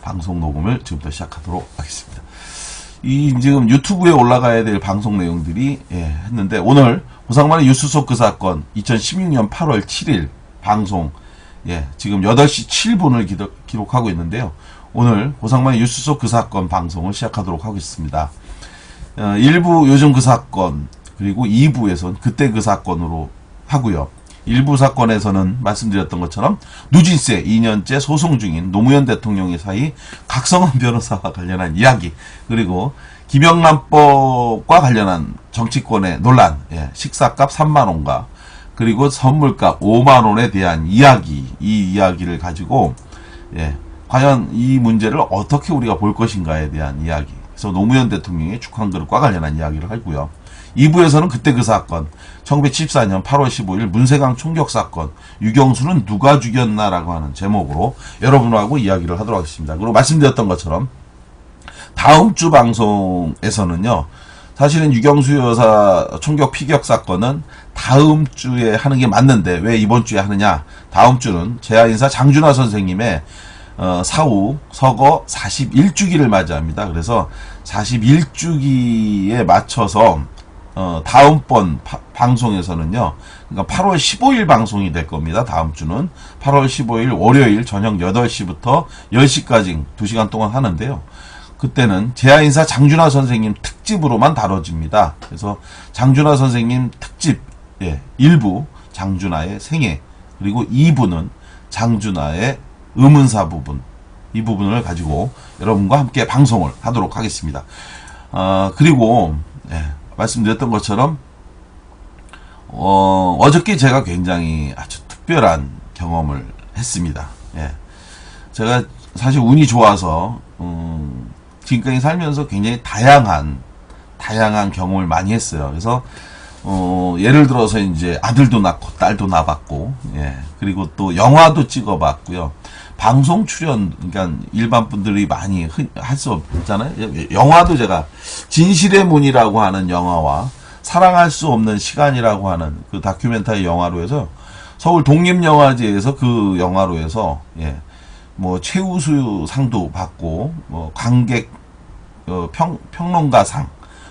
방송 녹음을 지금부터 시작하도록 하겠습니다. 지금 유튜브에 올라가야 될 방송 내용들이 했는데, 오늘 고상만의 뉴스 속 그 사건 2016년 8월 7일 방송 지금 8시 7분을 기록하고 있는데요. 오늘 고상만의 뉴스 속 그 사건 방송을 시작하도록 하겠습니다. 1부 요즘 그 사건, 그리고 2부에서는 그때 그 사건으로 하고요. 1부 사건에서는 말씀드렸던 것처럼 누진세 2년째 소송 중인 노무현 대통령의 사이 각성한 변호사와 관련한 이야기, 그리고 김영란법과 관련한 정치권의 논란, 식사값 3만원과 그리고 선물값 5만원에 대한 이야기, 이 이야기를 가지고 과연 이 문제를 어떻게 우리가 볼 것인가에 대한 이야기, 그래서 노무현 대통령의 축한그릇과 관련한 이야기를 하고요. 2부에서는 그때 그 사건, 1974년 8월 15일 문세강 총격 사건, 유경수는 누가 죽였나라고 하는 제목으로 여러분하고 이야기를 하도록 하겠습니다. 그리고 말씀드렸던 것처럼 다음 주 방송에서는요, 사실은 유경수 여사 총격 피격 사건은 다음 주에 하는 게 맞는데 왜 이번 주에 하느냐? 다음 주는 제야인사 장준하 선생님의 사후 서거 41주기를 맞이합니다. 그래서 41주기에 맞춰서 다음번 방송에서는요, 그러니까 8월 15일 방송이 될 겁니다. 다음 주는 8월 15일 월요일 저녁 8시부터 10시까지 2시간 동안 하는데요. 그때는 제야인사 장준하 선생님 특집으로만 다뤄집니다. 그래서 장준하 선생님 특집 1부 장준하의 생애, 그리고 2부는 장준하의 의문사 부분, 이 부분을 가지고 여러분과 함께 방송을 하도록 하겠습니다. 그리고 말씀드렸던 것처럼 어저께 제가 굉장히 아주 특별한 경험을 했습니다. 제가 사실 운이 좋아서 지금까지 살면서 굉장히 다양한 경험을 많이 했어요. 그래서 예를 들어서 이제 아들도 낳고 딸도 낳았고, 그리고 또 영화도 찍어봤고요. 방송 출연, 그러니까 일반 분들이 많이 할 수 없잖아요. 영화도 제가 진실의 문이라고 하는 영화와 사랑할 수 없는 시간이라고 하는 그 다큐멘터리 영화로 해서 서울 독립영화제에서 그 영화로 해서 뭐 최우수 상도 받고, 뭐 관객 평론가상,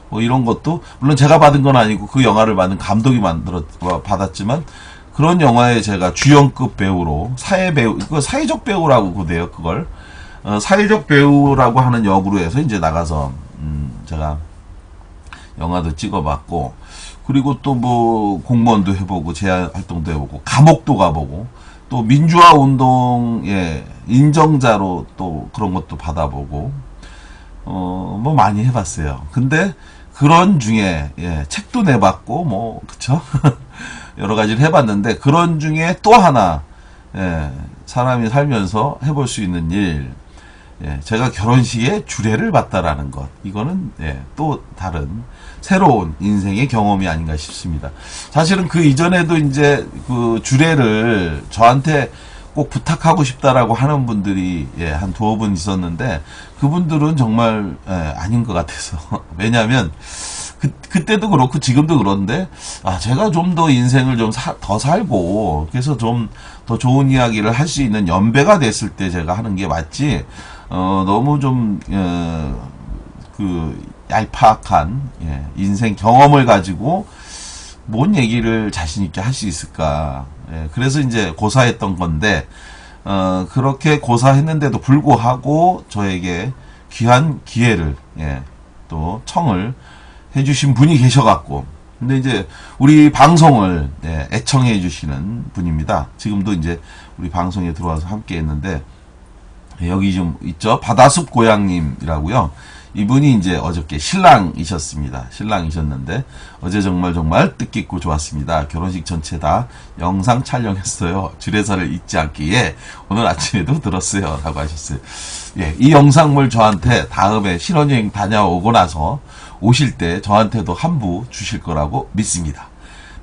뭐 이런 것도 물론 제가 받은 건 아니고 그 영화를 만든 감독이 받았지만, 그런 영화에 제가 주연급 배우로 사회적 배우라고 그래요. 그걸 사회적 배우라고 하는 역으로 해서 이제 나가서 제가 영화도 찍어봤고, 그리고 또 뭐 공무원도 해보고 제야 활동도 해보고 감옥도 가보고, 또 민주화 운동 인정자로 또 그런 것도 받아보고, 뭐 많이 해봤어요. 근데 그런 중에 책도 내봤고, 뭐 그쵸? 여러 가지를 해봤는데, 그런 중에 또 하나 사람이 살면서 해볼 수 있는 일, 제가 결혼식에 주례를 봤다라는 것, 이거는 또 다른 새로운 인생의 경험이 아닌가 싶습니다. 사실은 그 이전에도 이제 그 주례를 저한테 꼭 부탁하고 싶다라고 하는 분들이 한 두어 분 있었는데, 그분들은 정말 아닌 것 같아서 왜냐하면 그때도 그렇고 지금도 그런데, 제가 좀 더 인생을 좀 더 살고, 그래서 좀 더 좋은 이야기를 할 수 있는 연배가 됐을 때 제가 하는 게 맞지, 너무 좀 그 얄팍한 인생 경험을 가지고 뭔 얘기를 자신 있게 할 수 있을까. 그래서 이제 고사했던 건데, 그렇게 고사했는데도 불구하고 저에게 귀한 기회를 또 청을 해주신 분이 계셔갖고, 근데 이제 우리 방송을 애청해 주시는 분입니다. 지금도 이제 우리 방송에 들어와서 함께 했는데, 여기 좀 있죠. 바다숲 고양님이라고요. 이분이 이제 어저께 신랑이셨는데, 어제 정말 뜻깊고 좋았습니다. 결혼식 전체 다 영상 촬영했어요. 주례사를 잊지 않기에 오늘 아침에도 들었어요. 라고 하셨어요. 이 영상물 저한테 다음에 신혼여행 다녀오고 나서 오실 때 저한테도 한부 주실 거라고 믿습니다.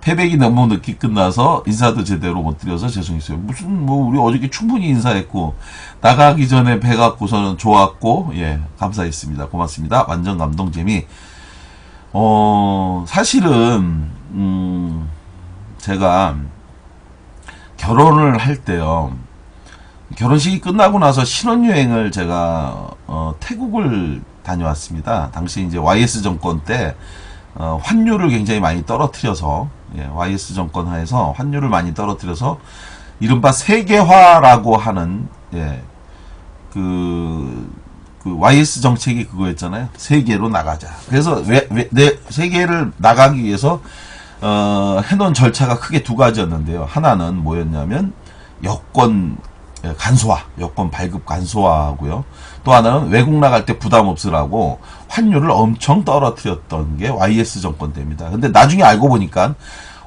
패백이 너무 늦게 끝나서 인사도 제대로 못 드려서 죄송했어요. 무슨 우리 어저께 충분히 인사했고 나가기 전에 뵈갖고서는 좋았고 감사했습니다. 고맙습니다. 완전 감동 재미. 사실은 제가 결혼을 할 때요, 결혼식이 끝나고 나서 신혼여행을 제가 태국을 다녀왔습니다. 당시 이제 YS 정권 때 환율을 굉장히 많이 떨어뜨려서 YS 정권 하에서 환율을 많이 떨어뜨려서 이른바 세계화라고 하는 그 YS 정책이 그거였잖아요. 세계로 나가자. 그래서 세계를 나가기 위해서 해놓은 절차가 크게 두 가지였는데요. 하나는 뭐였냐면 여권 간소화, 여권 발급 간소화하고요. 또 하나는 외국 나갈 때 부담 없으라고 환율을 엄청 떨어뜨렸던 게 YS 정권 때입니다. 근데 나중에 알고 보니까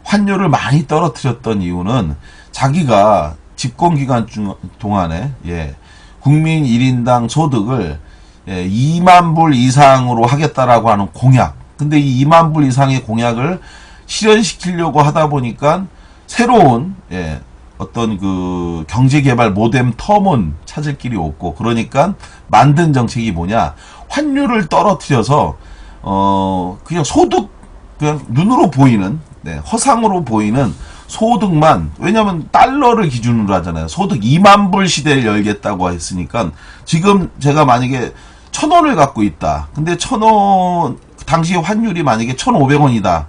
환율을 많이 떨어뜨렸던 이유는 자기가 집권 기간 동안에 국민 1인당 소득을 2만 불 이상으로 하겠다라고 하는 공약. 근데 이 2만 불 이상의 공약을 실현시키려고 하다 보니까 새로운 어떤 그 경제개발 모뎀 텀은 찾을 길이 없고, 그러니까 만든 정책이 뭐냐, 환율을 떨어뜨려서 그냥 소득, 그냥 눈으로 보이는 허상으로 보이는 소득만, 왜냐면 달러를 기준으로 하잖아요. 소득 2만 불 시대를 열겠다고 했으니까, 지금 제가 만약에 1,000원을 갖고 있다. 근데 1,000원 당시 환율이 만약에 1,500원이다.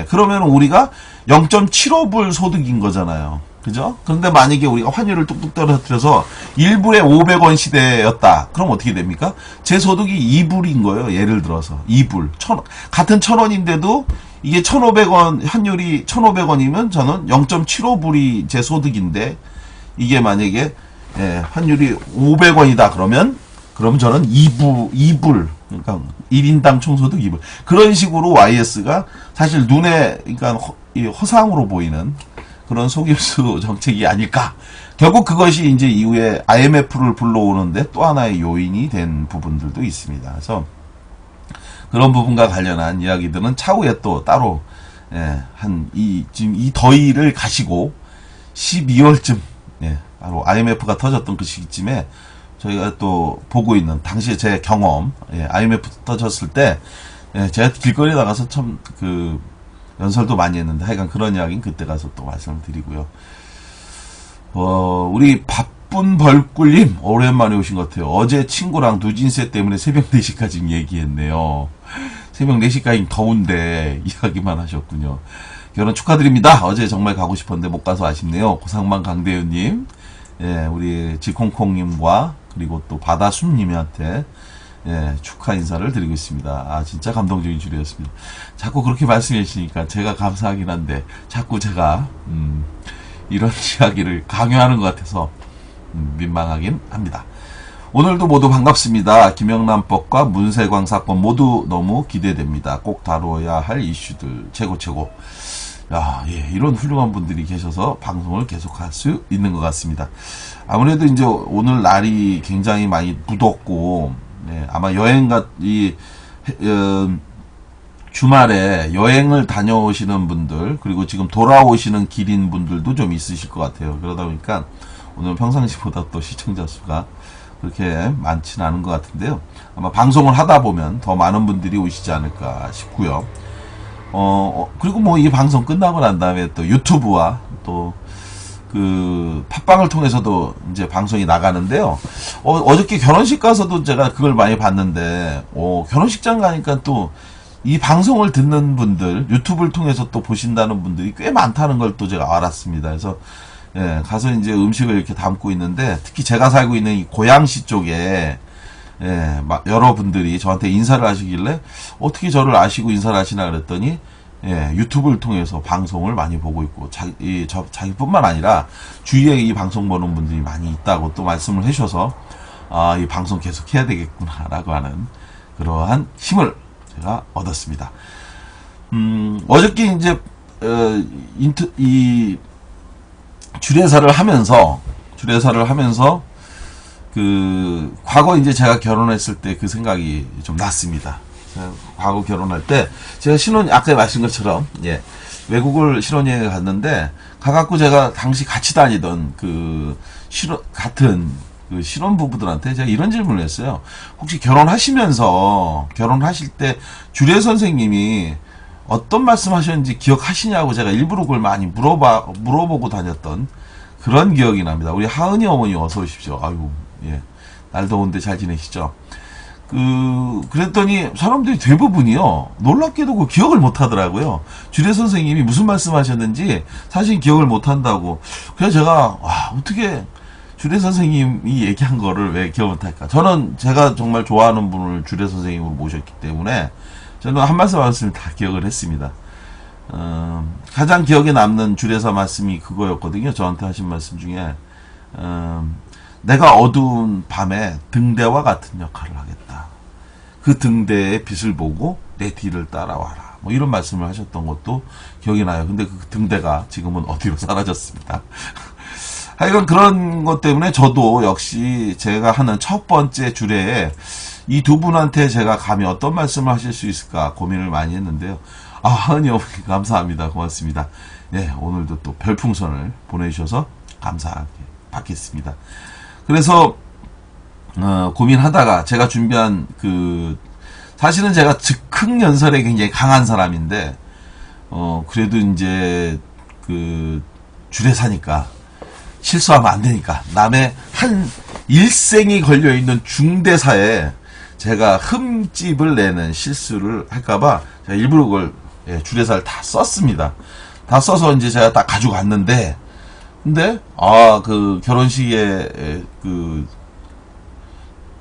그러면 우리가 0.75불 소득인 거잖아요. 그죠? 그런데 만약에 우리가 환율을 뚝뚝 떨어뜨려서 1불에 500원 시대였다. 그럼 어떻게 됩니까? 제 소득이 2불인 거예요. 예를 들어서 2불. 같은 1,000원인데도 이게 1,500원, 환율이 1,500원이면 저는 0.75불이 제 소득인데, 이게 만약에 환율이 500원이다 그럼 저는 2불, 그러니까 1인당 총소득 2불. 그런 식으로 YS가 사실 눈에, 그러니까 허상으로 보이는 그런 속임수 정책이 아닐까. 결국 그것이 이제 이후에 IMF를 불러오는데 또 하나의 요인이 된 부분들도 있습니다. 그래서 그런 부분과 관련한 이야기들은 차후에 또 따로 지금 이 더위를 가시고 12월쯤 바로 IMF가 터졌던 그 시기쯤에 저희가 또 보고 있는 당시에 제 경험, IMF 터졌을 때 제가 길거리에 나가서 참 그 연설도 많이 했는데, 하여간 그런 이야기는 그때 가서 또 말씀을 드리고요. 우리 바쁜 벌꿀님 오랜만에 오신 것 같아요. 어제 친구랑 누진세 때문에 새벽 4시까지 얘기했네요. 새벽 4시까지 더운데 이야기만 하셨군요. 결혼 축하드립니다. 어제 정말 가고 싶었는데 못 가서 아쉽네요. 고상만 강대현님, 우리 지콩콩님과 그리고 또 바다숨님한테 축하 인사를 드리고 있습니다. 아, 진짜 감동적인 줄이었습니다. 자꾸 그렇게 말씀해 주시니까 제가 감사하긴 한데, 자꾸 제가 이런 이야기를 강요하는 것 같아서 민망하긴 합니다. 오늘도 모두 반갑습니다. 김영란법과 문세광 사건 모두 너무 기대됩니다. 꼭 다뤄야 할 이슈들 최고. 야, 이런 훌륭한 분들이 계셔서 방송을 계속할 수 있는 것 같습니다. 아무래도 이제 오늘 날이 굉장히 많이 무덥고, 아마 주말에 여행을 다녀오시는 분들, 그리고 지금 돌아오시는 길인 분들도 좀 있으실 것 같아요. 그러다 보니까 오늘 평상시보다 또 시청자 수가 그렇게 많지는 않은 것 같은데요. 아마 방송을 하다 보면 더 많은 분들이 오시지 않을까 싶고요. 그리고 뭐 이 방송 끝나고 난 다음에 또 유튜브와 또 그 팟빵을 통해서도 이제 방송이 나가는데요. 어저께 결혼식 가서도 제가 그걸 많이 봤는데, 결혼식장 가니까 또 이 방송을 듣는 분들, 유튜브를 통해서 또 보신다는 분들이 꽤 많다는 걸 또 제가 알았습니다. 그래서 가서 이제 음식을 이렇게 담고 있는데, 특히 제가 살고 있는 이 고양시 쪽에 여러분들이 저한테 인사를 하시길래 어떻게 저를 아시고 인사를 하시나 그랬더니, 유튜브를 통해서 방송을 많이 보고 있고, 자기뿐만 아니라 주위에 이 방송 보는 분들이 많이 있다고 또 말씀을 해주셔서, 이 방송 계속 해야 되겠구나라고 하는 그러한 힘을 제가 얻었습니다. 어저께 이제 이 주례사를 하면서 그 과거 이제 제가 결혼했을 때 그 생각이 좀 났습니다. 과거 결혼할 때 제가 아까 말씀 것처럼 외국을 신혼여행을 갔는데, 가갖고 제가 당시 같이 다니던 같은 그 신혼부부들한테 제가 이런 질문을 했어요. 혹시 결혼하실 때 주례 선생님이 어떤 말씀 하셨는지 기억하시냐고 제가 일부러 그걸 많이 물어보고 다녔던 그런 기억이 납니다. 우리 하은이 어머니 어서 오십시오. 아유, 예. 날 더운데 잘 지내시죠? 그랬더니 사람들이 대부분이요, 놀랍게도 그 기억을 못 하더라고요. 주례 선생님이 무슨 말씀 하셨는지 사실 기억을 못 한다고. 그래서 제가, 와, 어떻게 주례 선생님이 얘기한 거를 왜 기억 못 할까? 저는 제가 정말 좋아하는 분을 주례 선생님으로 모셨기 때문에 저는 한 말씀 다 기억을 했습니다. 가장 기억에 남는 주례사 말씀이 그거였거든요. 저한테 하신 말씀 중에, 내가 어두운 밤에 등대와 같은 역할을 하겠다. 그 등대의 빛을 보고 내 뒤를 따라와라. 뭐 이런 말씀을 하셨던 것도 기억이 나요. 근데 그 등대가 지금은 어디로 사라졌습니다. 하여간 그런 것 때문에 저도 역시 제가 하는 첫 번째 주례에 이 두 분한테 제가 감히 어떤 말씀을 하실 수 있을까 고민을 많이 했는데요. 아, 하은이 어머니 감사합니다. 고맙습니다. 예, 오늘도 또 별풍선을 보내주셔서 감사하게 받겠습니다. 그래서 고민하다가 제가 준비한 사실은 제가 즉흥연설에 굉장히 강한 사람인데 그래도 이제 주례사니까 실수하면 안 되니까 남의 한 일생이 걸려있는 중대사에 제가 흠집을 내는 실수를 할까봐 제가 일부러 그걸 주례사를 다 썼습니다. 다 써서 이제 제가 딱 가지고 갔는데, 근데 결혼식에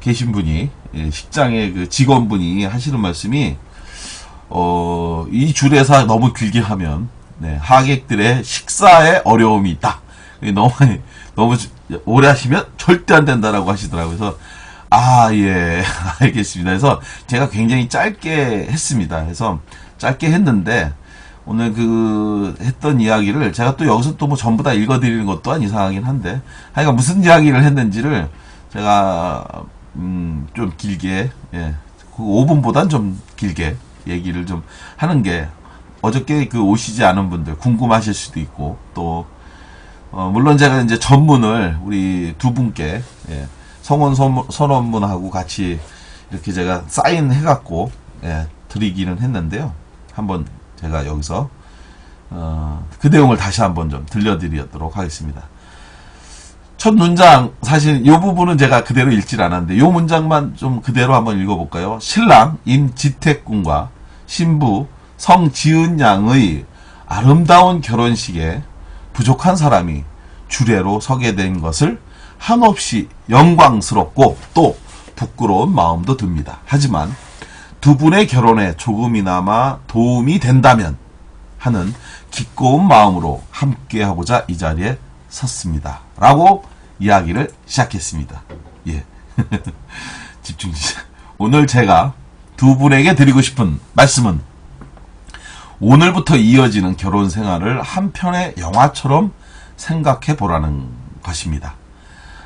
계신 분이, 식장의 직원분이 하시는 말씀이, 이 주례사 너무 길게 하면 하객들의 식사에 어려움이 있다. 너무 오래 하시면 절대 안 된다라고 하시더라고요. 그래서 예, 알겠습니다. 그래서 제가 굉장히 짧게 했습니다. 그래서 짧게 했는데 오늘 했던 이야기를 제가 또 여기서 또 뭐 전부 다 읽어드리는 것 또한 이상하긴 한데, 하여간 무슨 이야기를 했는지를 제가 좀 길게, 그 5분보단 좀 길게 얘기를 좀 하는 게, 어저께 오시지 않은 분들 궁금하실 수도 있고, 또 물론 제가 이제 전문을 우리 두 분께 성원 선언문하고 같이 이렇게 제가 사인해갖고 드리기는 했는데요. 한번 제가 여기서 그 내용을 다시 한번 좀 들려드리도록 하겠습니다. 첫 문장, 사실 이 부분은 제가 그대로 읽질 않았는데 이 문장만 좀 그대로 한번 읽어볼까요? 신랑 임지택군과 신부 성지은 양의 아름다운 결혼식에 부족한 사람이 주례로 서게 된 것을 한없이 영광스럽고 또 부끄러운 마음도 듭니다. 하지만 두 분의 결혼에 조금이나마 도움이 된다면 하는 기꺼운 마음으로 함께하고자 이 자리에 섰습니다. 라고 이야기를 시작했습니다. 예. 집중. 오늘 제가 두 분에게 드리고 싶은 말씀은 오늘부터 이어지는 결혼 생활을 한 편의 영화처럼 생각해 보라는 것입니다.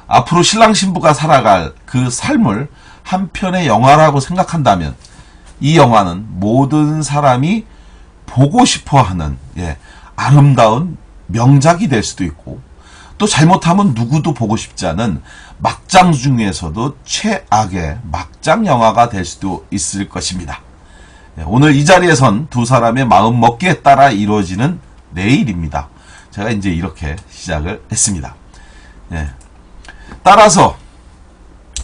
앞으로 신랑 신부가 살아갈 그 삶을 한 편의 영화라고 생각한다면 이 영화는 모든 사람이 보고 싶어 하는 아름다운 명작이 될 수도 있고, 또 잘못하면 누구도 보고 싶지 않은 막장 중에서도 최악의 막장 영화가 될 수도 있을 것입니다. 오늘 이 자리에선 두 사람의 마음 먹기에 따라 이루어지는 내일입니다. 제가 이제 이렇게 시작을 했습니다. 따라서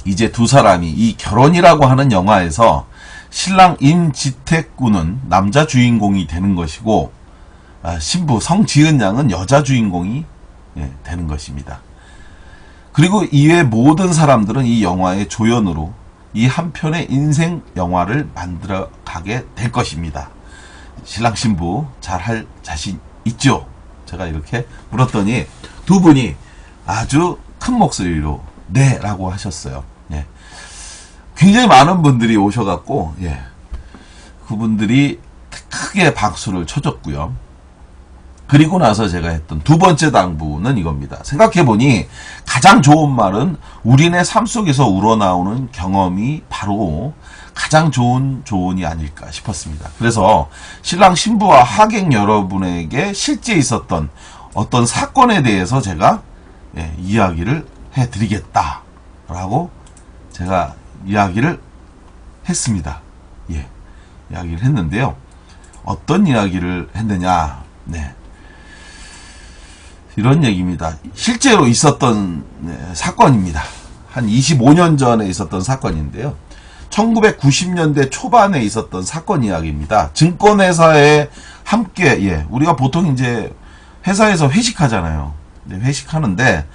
이제 두 사람이 이 결혼이라고 하는 영화에서 신랑 임지택군은 남자 주인공이 되는 것이고, 신부 성지은 양은 여자 주인공이 되는 것입니다. 그리고 이외 모든 사람들은 이 영화의 조연으로 이 한 편의 인생 영화를 만들어 가게 될 것입니다. 신랑 신부 잘할 자신 있죠? 제가 이렇게 물었더니 두 분이 아주 큰 목소리로 네 라고 하셨어요. 굉장히 많은 분들이 오셔갖고 그분들이 크게 박수를 쳐줬고요. 그리고 나서 제가 했던 두 번째 당부는 이겁니다. 생각해보니 가장 좋은 말은 우리네 삶 속에서 우러나오는 경험이 바로 가장 좋은 조언이 아닐까 싶었습니다. 그래서 신랑 신부와 하객 여러분에게 실제 있었던 어떤 사건에 대해서 제가 이야기를 해드리겠다라고 제가 이야기를 했습니다. 이야기를 했는데요. 어떤 이야기를 했느냐. 이런 얘기입니다. 실제로 있었던 사건입니다. 한 25년 전에 있었던 사건인데요. 1990년대 초반에 있었던 사건 이야기입니다. 증권회사에 함께, 우리가 보통 이제 회사에서 회식하잖아요. 회식하는데,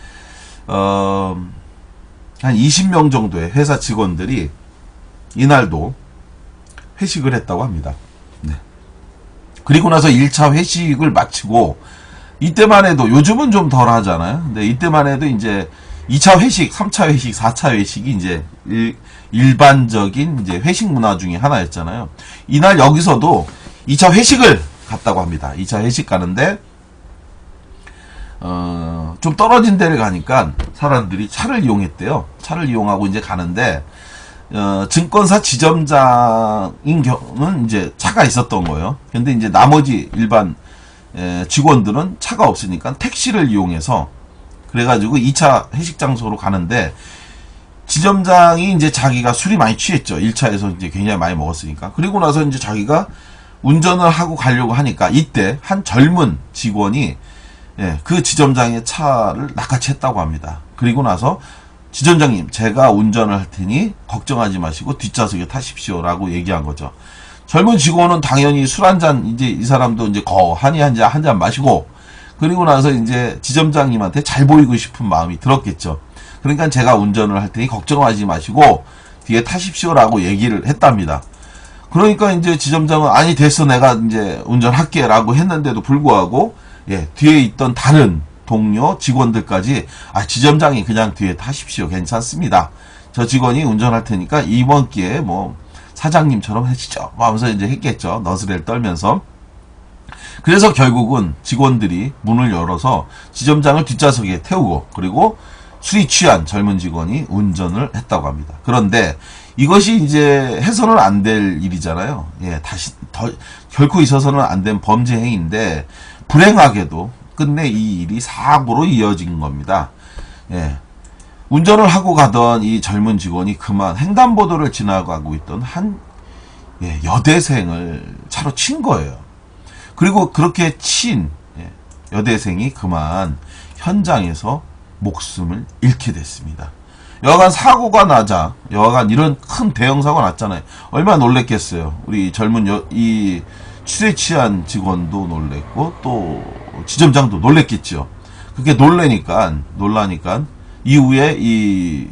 한 20명 정도의 회사 직원들이 이날도 회식을 했다고 합니다. 그리고 나서 1차 회식을 마치고, 이때만 해도, 요즘은 좀 덜 하잖아요. 근데 이때만 해도 이제 2차 회식, 3차 회식, 4차 회식이 이제 일반적인 이제 회식 문화 중에 하나였잖아요. 이날 여기서도 2차 회식을 갔다고 합니다. 2차 회식 가는데, 좀 떨어진 데를 가니까 사람들이 차를 이용했대요. 차를 이용하고 이제 가는데, 증권사 지점장인 경우는 이제 차가 있었던 거예요. 근데 이제 나머지 일반 직원들은 차가 없으니까 택시를 이용해서 그래가지고 2차 회식 장소로 가는데 지점장이 이제 자기가 술이 많이 취했죠. 1차에서 이제 굉장히 많이 먹었으니까. 그리고 나서 이제 자기가 운전을 하고 가려고 하니까 이때 한 젊은 직원이 그 지점장의 차를 낚아챘다고 합니다. 그리고 나서 지점장님, 제가 운전을 할 테니 걱정하지 마시고 뒷좌석에 타십시오라고 얘기한 거죠. 젊은 직원은 당연히 술 한 잔, 이제 이 사람도 이제 거하니 한 잔 마시고, 그리고 나서 이제 지점장님한테 잘 보이고 싶은 마음이 들었겠죠. 그러니까 제가 운전을 할 테니 걱정하지 마시고 뒤에 타십시오라고 얘기를 했답니다. 그러니까 이제 지점장은 아니 됐어 내가 이제 운전할게라고 했는데도 불구하고 뒤에 있던 다른 동료 직원들까지 지점장이 그냥 뒤에 타십시오. 괜찮습니다. 저 직원이 운전할 테니까 이번 기회에 뭐 사장님처럼 하시죠. 하면서 이제 했겠죠. 너스레를 떨면서. 그래서 결국은 직원들이 문을 열어서 지점장을 뒷좌석에 태우고 그리고 술이 취한 젊은 직원이 운전을 했다고 합니다. 그런데 이것이 이제 해서는 안 될 일이잖아요. 결코 있어서는 안 된 범죄 행위인데 불행하게도 끝내 이 일이 사고로 이어진 겁니다. 운전을 하고 가던 이 젊은 직원이 그만 횡단보도를 지나가고 있던 한 여대생을 차로 친 거예요. 그리고 그렇게 친 여대생이 그만 현장에서 목숨을 잃게 됐습니다. 여하간 사고가 나자, 여하간 이런 큰 대형 사고가 났잖아요. 얼마나 놀랬겠어요. 우리 젊은 이 술에 취한 직원도 놀랬고 또 지점장도 놀랬겠죠. 그게 놀라니까 이후에 이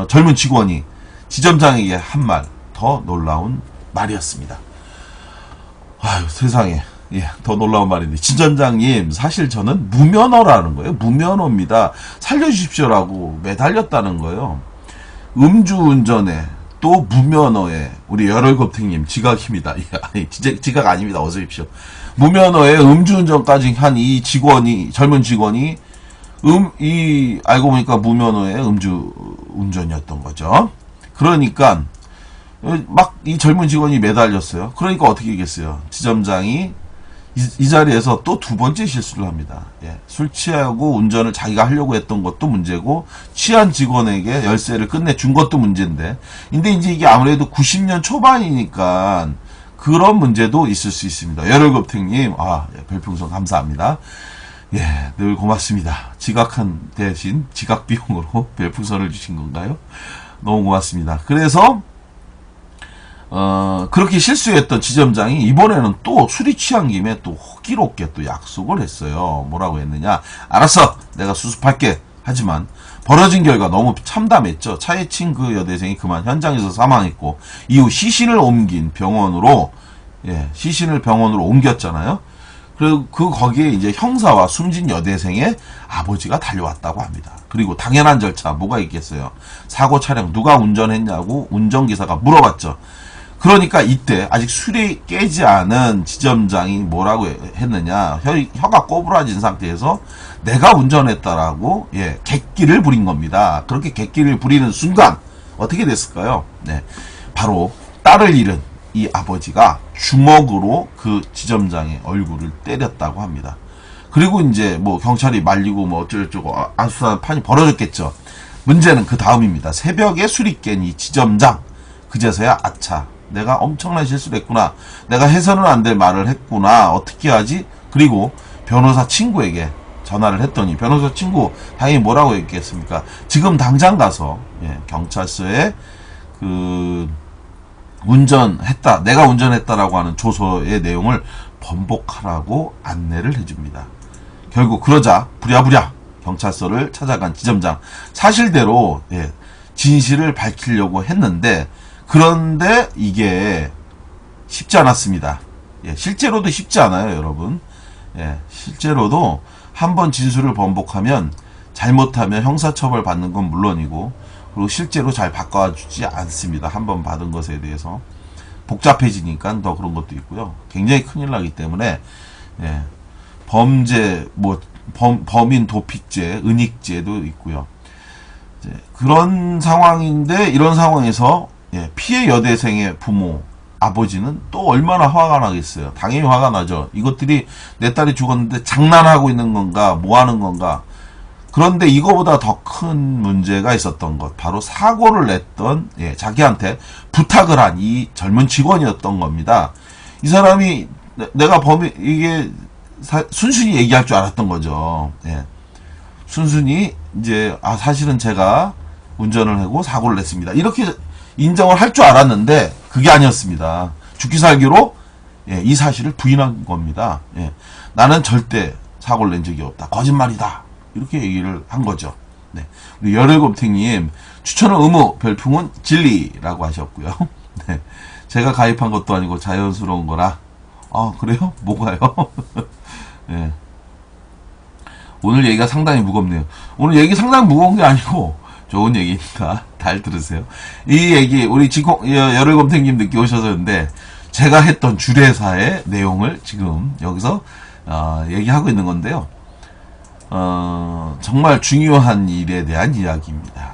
젊은 직원이 지점장에게 한 말 더 놀라운 말이었습니다. 아유 세상에 더 놀라운 말인데 지점장님 사실 저는 무면허라는 거예요. 무면허입니다. 살려주십시오라고 매달렸다는 거예요. 음주운전에 또 무면허에 우리 열혈곱탱님 지각입니다. 아니 지각 아닙니다. 어서 오십시오. 무면허에 음주운전까지 한 이 직원이 젊은 직원이 알고 보니까 무면허에 음주운전이었던 거죠. 그러니까 막 이 젊은 직원이 매달렸어요. 그러니까 어떻게 하겠어요? 지점장이 이 자리에서 또 두 번째 실수를 합니다. 술 취하고 운전을 자기가 하려고 했던 것도 문제고 취한 직원에게 열쇠를 끝내 준 것도 문제인데 근데 이제 이게 아무래도 90년 초반이니까 그런 문제도 있을 수 있습니다. 열혈겁탱님 별풍선 감사합니다. 늘 고맙습니다. 지각한 대신 지각 비용으로 별풍선을 주신 건가요? 너무 고맙습니다. 그래서 그렇게 실수했던 지점장이 이번에는 또 술이 취한 김에 또 호기롭게 또 약속을 했어요. 뭐라고 했느냐? 알았어, 내가 수습할게. 하지만 벌어진 결과 너무 참담했죠. 차에 친 그 여대생이 그만 현장에서 사망했고 이후 시신을 옮긴 병원으로 시신을 병원으로 옮겼잖아요. 그리고 거기에 이제 형사와 숨진 여대생의 아버지가 달려왔다고 합니다. 그리고 당연한 절차 뭐가 있겠어요? 사고 차량 누가 운전했냐고 운전기사가 물어봤죠. 그러니까 이때 아직 술이 깨지 않은 지점장이 뭐라고 했느냐? 혀가 꼬부라진 상태에서 내가 운전했다라고 객기를 부린 겁니다. 그렇게 객기를 부리는 순간 어떻게 됐을까요? 바로 딸을 잃은 이 아버지가 주먹으로 그 지점장의 얼굴을 때렸다고 합니다. 그리고 이제 뭐 경찰이 말리고 뭐 어쩌고저쩌고 안수사 판이 벌어졌겠죠. 문제는 그 다음입니다. 새벽에 술이 깬 이 지점장 그제서야 아차 내가 엄청난 실수를 했구나. 내가 해서는 안 될 말을 했구나. 어떻게 하지? 그리고 변호사 친구에게 전화를 했더니 변호사 친구 당연히 뭐라고 했겠습니까? 지금 당장 가서 경찰서에 그 운전했다, 내가 운전했다라고 하는 조서의 내용을 번복하라고 안내를 해줍니다. 결국 그러자 부랴부랴 경찰서를 찾아간 지점장, 사실대로 진실을 밝히려고 했는데, 그런데 이게 쉽지 않았습니다. 실제로도 쉽지 않아요, 여러분. 실제로도 한번 진술을 번복하면 잘못하면 형사처벌 받는 건 물론이고, 그리고 실제로 잘 바꿔주지 않습니다. 한번 받은 것에 대해서 복잡해지니까 더 그런 것도 있고요. 굉장히 큰일 나기 때문에 범죄, 범인 도피죄, 은닉죄도 있고요. 그런 상황인데, 이런 상황에서 피해 여대생의 부모, 아버지는 또 얼마나 화가 나겠어요. 당연히 화가 나죠. 이것들이 내 딸이 죽었는데 장난하고 있는 건가, 뭐 하는 건가. 그런데 이거보다 더 큰 문제가 있었던 것, 바로 사고를 냈던, 자기한테 부탁을 한 이 젊은 직원이었던 겁니다. 이 사람이 내가 이게 순순히 얘기할 줄 알았던 거죠. 순순히 이제 사실은 제가 운전을 하고 사고를 냈습니다, 이렇게 인정을 할 줄 알았는데 그게 아니었습니다. 죽기 살기로 이 사실을 부인한 겁니다. 나는 절대 사고를 낸 적이 없다, 거짓말이다, 이렇게 얘기를 한 거죠. 우리 열혈곰탱님, 추천은 의무, 별풍은 진리라고 하셨고요. 제가 가입한 것도 아니고 자연스러운 거라. 그래요? 뭐가요? 오늘 얘기가 상당히 무겁네요. 오늘 얘기 상당히 무거운 게 아니고 좋은 얘기니까 잘 들으세요. 이 얘기 우리 열혈곰탱님 늦게 오셔서인데, 제가 했던 주례사의 내용을 지금 여기서 얘기하고 있는 건데요. 정말 중요한 일에 대한 이야기입니다.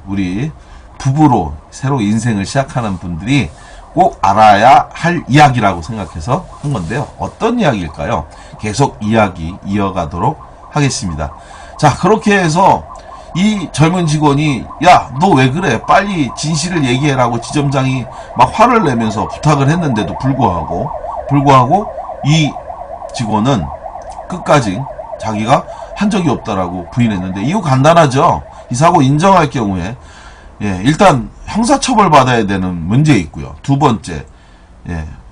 우리 부부로 새로 인생을 시작하는 분들이 꼭 알아야 할 이야기라고 생각해서 한 건데요. 어떤 이야기일까요? 계속 이야기 이어가도록 하겠습니다. 자, 그렇게 해서 이 젊은 직원이, 야, 너 왜 그래? 빨리 진실을 얘기해라고 지점장이 막 화를 내면서 부탁을 했는데도 불구하고 이 직원은 끝까지 자기가 한 적이 없다라고 부인했는데, 이유 간단하죠. 이 사고 인정할 경우에 일단 형사처벌 받아야 되는 문제 있고요. 두 번째,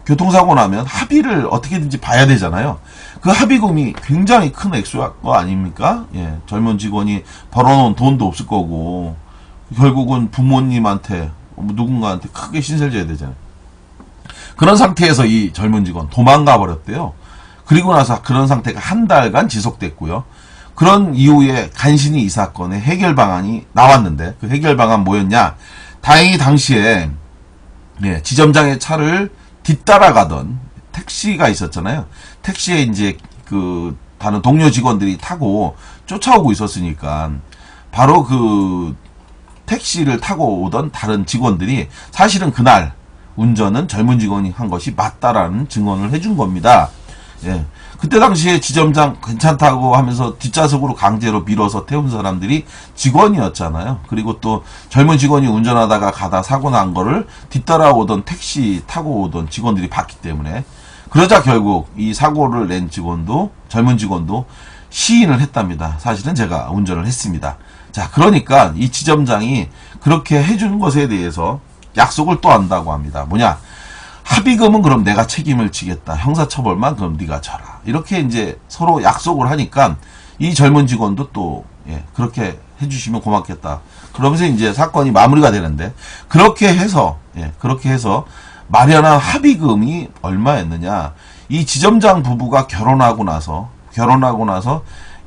교통사고 나면 합의를 어떻게든지 봐야 되잖아요. 그 합의금이 굉장히 큰 액수가 아닙니까? 젊은 직원이 벌어놓은 돈도 없을 거고, 결국은 부모님한테 누군가한테 크게 신세를 져야 되잖아요. 그런 상태에서 이 젊은 직원 도망가 버렸대요. 그리고 나서 그런 상태가 한 달간 지속됐고요. 그런 이후에 간신히 이 사건의 해결 방안이 나왔는데, 그 해결 방안 뭐였냐? 다행히 당시에 지점장의 차를 뒤따라가던 택시가 있었잖아요. 택시에 이제 그 다른 동료 직원들이 타고 쫓아오고 있었으니까, 바로 그 택시를 타고 오던 다른 직원들이 사실은 그날 운전은 젊은 직원이 한 것이 맞다라는 증언을 해준 겁니다. 그때 당시에 지점장 괜찮다고 하면서 뒷좌석으로 강제로 밀어서 태운 사람들이 직원이었잖아요. 그리고 또 젊은 직원이 운전하다가 가다 사고 난 거를 뒤따라오던 택시 타고 오던 직원들이 봤기 때문에, 그러자 결국 이 사고를 낸 젊은 직원도 시인을 했답니다. 사실은 제가 운전을 했습니다. 자, 그러니까 이 지점장이 그렇게 해준 것에 대해서 약속을 또 한다고 합니다. 뭐냐? 합의금은 그럼 내가 책임을 지겠다, 형사처벌만 그럼 네가 져라, 이렇게 이제 서로 약속을 하니까 이 젊은 직원도 또 그렇게 해주시면 고맙겠다, 그러면서 이제 사건이 마무리가 되는데, 그렇게 해서 마련한 합의금이 얼마였느냐? 이 지점장 부부가 결혼하고 나서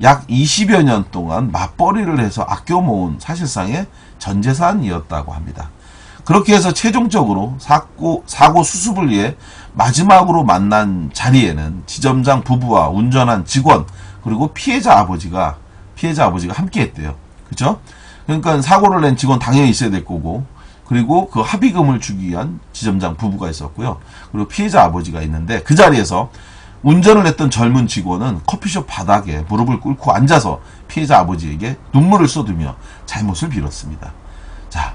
약 20여 년 동안 맞벌이를 해서 아껴 모은 사실상의 전 재산이었다고 합니다. 그렇게 해서 최종적으로 사고 수습을 위해 마지막으로 만난 자리에는 지점장 부부와 운전한 직원, 그리고 피해자 아버지가 함께 했대요. 그죠? 그러니까 사고를 낸 직원 당연히 있어야 될 거고, 그리고 그 합의금을 주기 위한 지점장 부부가 있었고요. 그리고 피해자 아버지가 있는데, 그 자리에서 운전을 했던 젊은 직원은 커피숍 바닥에 무릎을 꿇고 앉아서 피해자 아버지에게 눈물을 쏟으며 잘못을 빌었습니다. 자,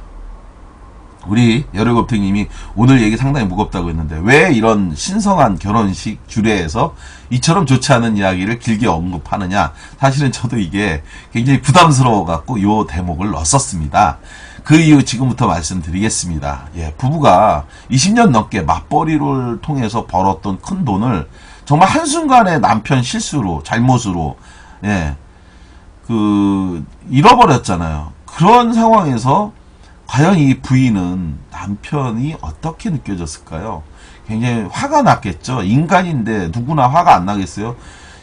우리 여력업택님이 오늘 얘기 상당히 무겁다고 했는데 왜 이런 신성한 결혼식 주례에서 이처럼 좋지 않은 이야기를 길게 언급하느냐. 사실은 저도 이게 굉장히 부담스러워 갖고 요 대목을 넣었었습니다. 그 이유 지금부터 말씀드리겠습니다. 예, 부부가 20년 넘게 맞벌이를 통해서 벌었던 큰 돈을 정말 한순간에 남편 실수로 잘못으로 잃어버렸잖아요. 그런 상황에서 과연 이 부인은 남편이 어떻게 느껴졌을까요? 굉장히 화가 났겠죠. 인간인데 누구나 화가 안 나겠어요?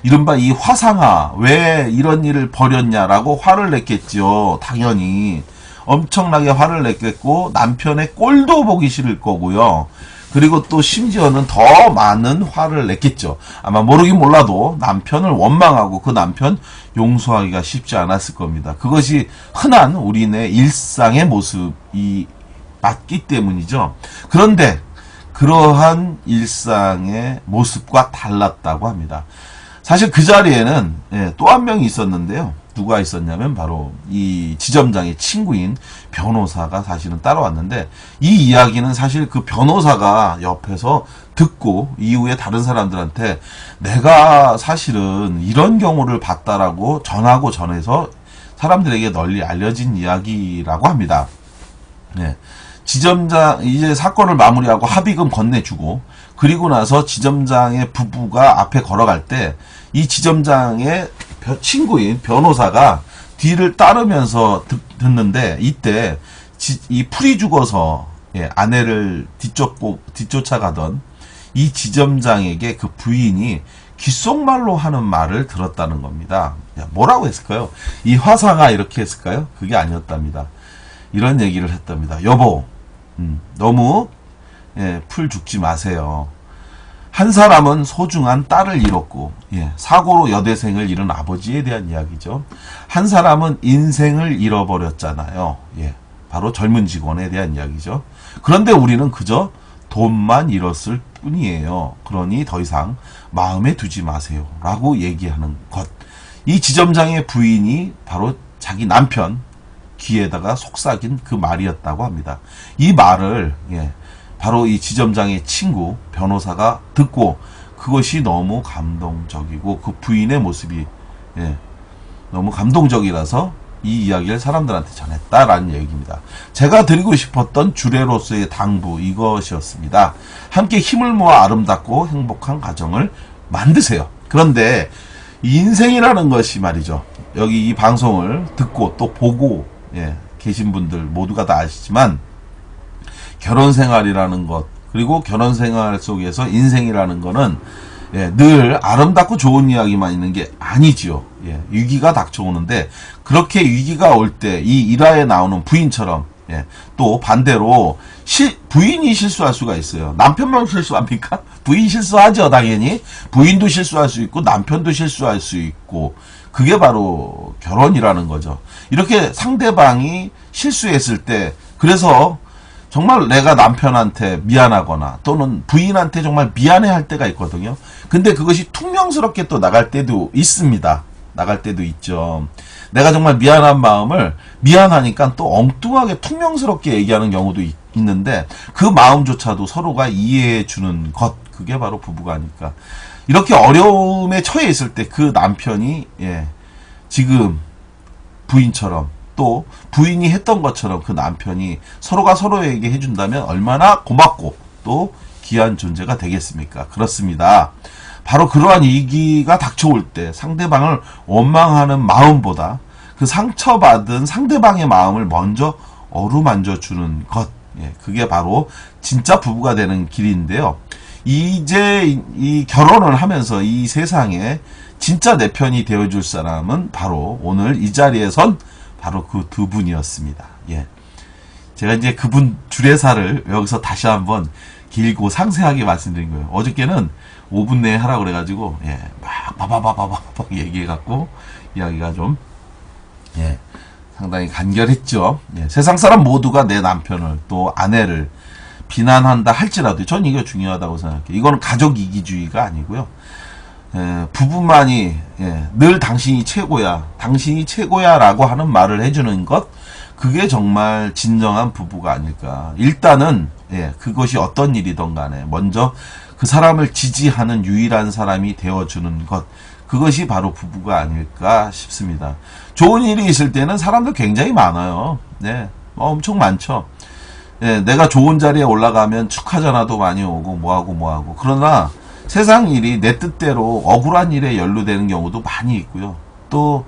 이른바 이 화상아, 왜 이런 일을 벌였냐라고 화를 냈겠죠. 당연히. 엄청나게 화를 냈겠고 남편의 꼴도 보기 싫을 거고요. 그리고 또 심지어는 더 많은 화를 냈겠죠. 아마 모르긴 몰라도 남편을 원망하고 그 남편 용서하기가 쉽지 않았을 겁니다. 그것이 흔한 우리네 일상의 모습이 맞기 때문이죠. 그런데 그러한 일상의 모습과 달랐다고 합니다. 사실 그 자리에는 또 한 명이 있었는데요. 누가 있었냐면 바로 이 지점장의 친구인 변호사가 사실은 따라왔는데 이 이야기는 사실 그 변호사가 옆에서 듣고 이후에 다른 사람들한테 내가 사실은 이런 경우를 봤다라고 전해서 사람들에게 널리 알려진 이야기라고 합니다. 지점장 이제 사건을 마무리하고 합의금 건네주고 그리고 나서 지점장의 부부가 앞에 걸어갈 때 이 지점장의 친구인 변호사가 뒤를 따르면서 듣는데 이때 이 풀이 죽어서 아내를 뒤쫓아가던 이 지점장에게 그 부인이 귓속말로 하는 말을 들었다는 겁니다. 뭐라고 했을까요? 이 화상아 이렇게 했을까요? 그게 아니었답니다. 이런 얘기를 했답니다. 여보, 너무 풀 죽지 마세요. 한 사람은 소중한 딸을 잃었고 사고로 여대생을 잃은 아버지에 대한 이야기죠. 한 사람은 인생을 잃어버렸잖아요. 바로 젊은 직원에 대한 이야기죠. 그런데 우리는 그저 돈만 잃었을 뿐이에요. 그러니 더 이상 마음에 두지 마세요. 라고 얘기하는 것. 이 지점장의 부인이 바로 자기 남편 귀에다가 속삭인 그 말이었다고 합니다. 이 말을 바로 이 지점장의 친구 변호사가 듣고 그것이 너무 감동적이고 그 부인의 모습이 너무 감동적이라서 이 이야기를 사람들한테 전했다라는 얘기입니다. 제가 드리고 싶었던 주례로서의 당부 이것이었습니다. 함께 힘을 모아 아름답고 행복한 가정을 만드세요. 그런데 인생이라는 것이 말이죠. 여기 이 방송을 듣고 또 보고 계신 분들 모두가 다 아시지만 결혼 생활이라는 것 그리고 결혼 생활 속에서 인생이라는 거는 늘 아름답고 좋은 이야기만 있는 게 아니지요. 위기가 닥쳐오는데 그렇게 위기가 올 때 이 일화에 나오는 부인처럼 또 반대로 부인이 실수할 수가 있어요. 남편만 실수합니까? 부인 실수하죠. 당연히 부인도 실수할 수 있고 남편도 실수할 수 있고 그게 바로 결혼이라는 거죠. 이렇게 상대방이 실수했을 때 그래서 정말 내가 남편한테 미안하거나 또는 부인한테 정말 미안해할 때가 있거든요. 근데 그것이 퉁명스럽게 또 나갈 때도 있습니다. 나갈 때도 있죠. 내가 정말 미안한 마음을 미안하니까 또 엉뚱하게 퉁명스럽게 얘기하는 경우도 있는데 그 마음조차도 서로가 이해해 주는 것 그게 바로 부부가 아닐까. 이렇게 어려움에 처해 있을 때 그 남편이 지금 부인처럼 또 부인이 했던 것처럼 그 남편이 서로가 서로에게 해준다면 얼마나 고맙고 또 귀한 존재가 되겠습니까? 그렇습니다. 바로 그러한 위기가 닥쳐올 때 상대방을 원망하는 마음보다 그 상처받은 상대방의 마음을 먼저 어루만져 주는 것 그게 바로 진짜 부부가 되는 길인데요. 이제 이 결혼을 하면서 이 세상에 진짜 내 편이 되어줄 사람은 바로 오늘 이 자리에 선 바로 그 두 분이었습니다. 제가 이제 그분 주례사를 여기서 다시 한번 길고 상세하게 말씀드린 거예요. 어저께는 5분 내에 하라고 그래가지고, 막, 바바바바바박 얘기해갖고, 이야기가 좀, 상당히 간결했죠. 세상 사람 모두가 내 남편을 또 아내를 비난한다 할지라도 전 이게 중요하다고 생각해요. 이거는 가족 이기주의가 아니고요. 부부만이 늘 당신이 최고야 라고 하는 말을 해주는 것 그게 정말 진정한 부부가 아닐까. 일단은 예, 그것이 어떤 일이든 간에 먼저 그 사람을 지지하는 유일한 사람이 되어주는 것, 그것이 바로 부부가 아닐까 싶습니다. 좋은 일이 있을 때는 사람들 굉장히 많아요. 네, 엄청 많죠. 예, 내가 좋은 자리에 올라가면 축하 전화도 많이 오고 뭐하고. 그러나 세상 일이 내 뜻대로 억울한 일에 연루되는 경우도 많이 있고요. 또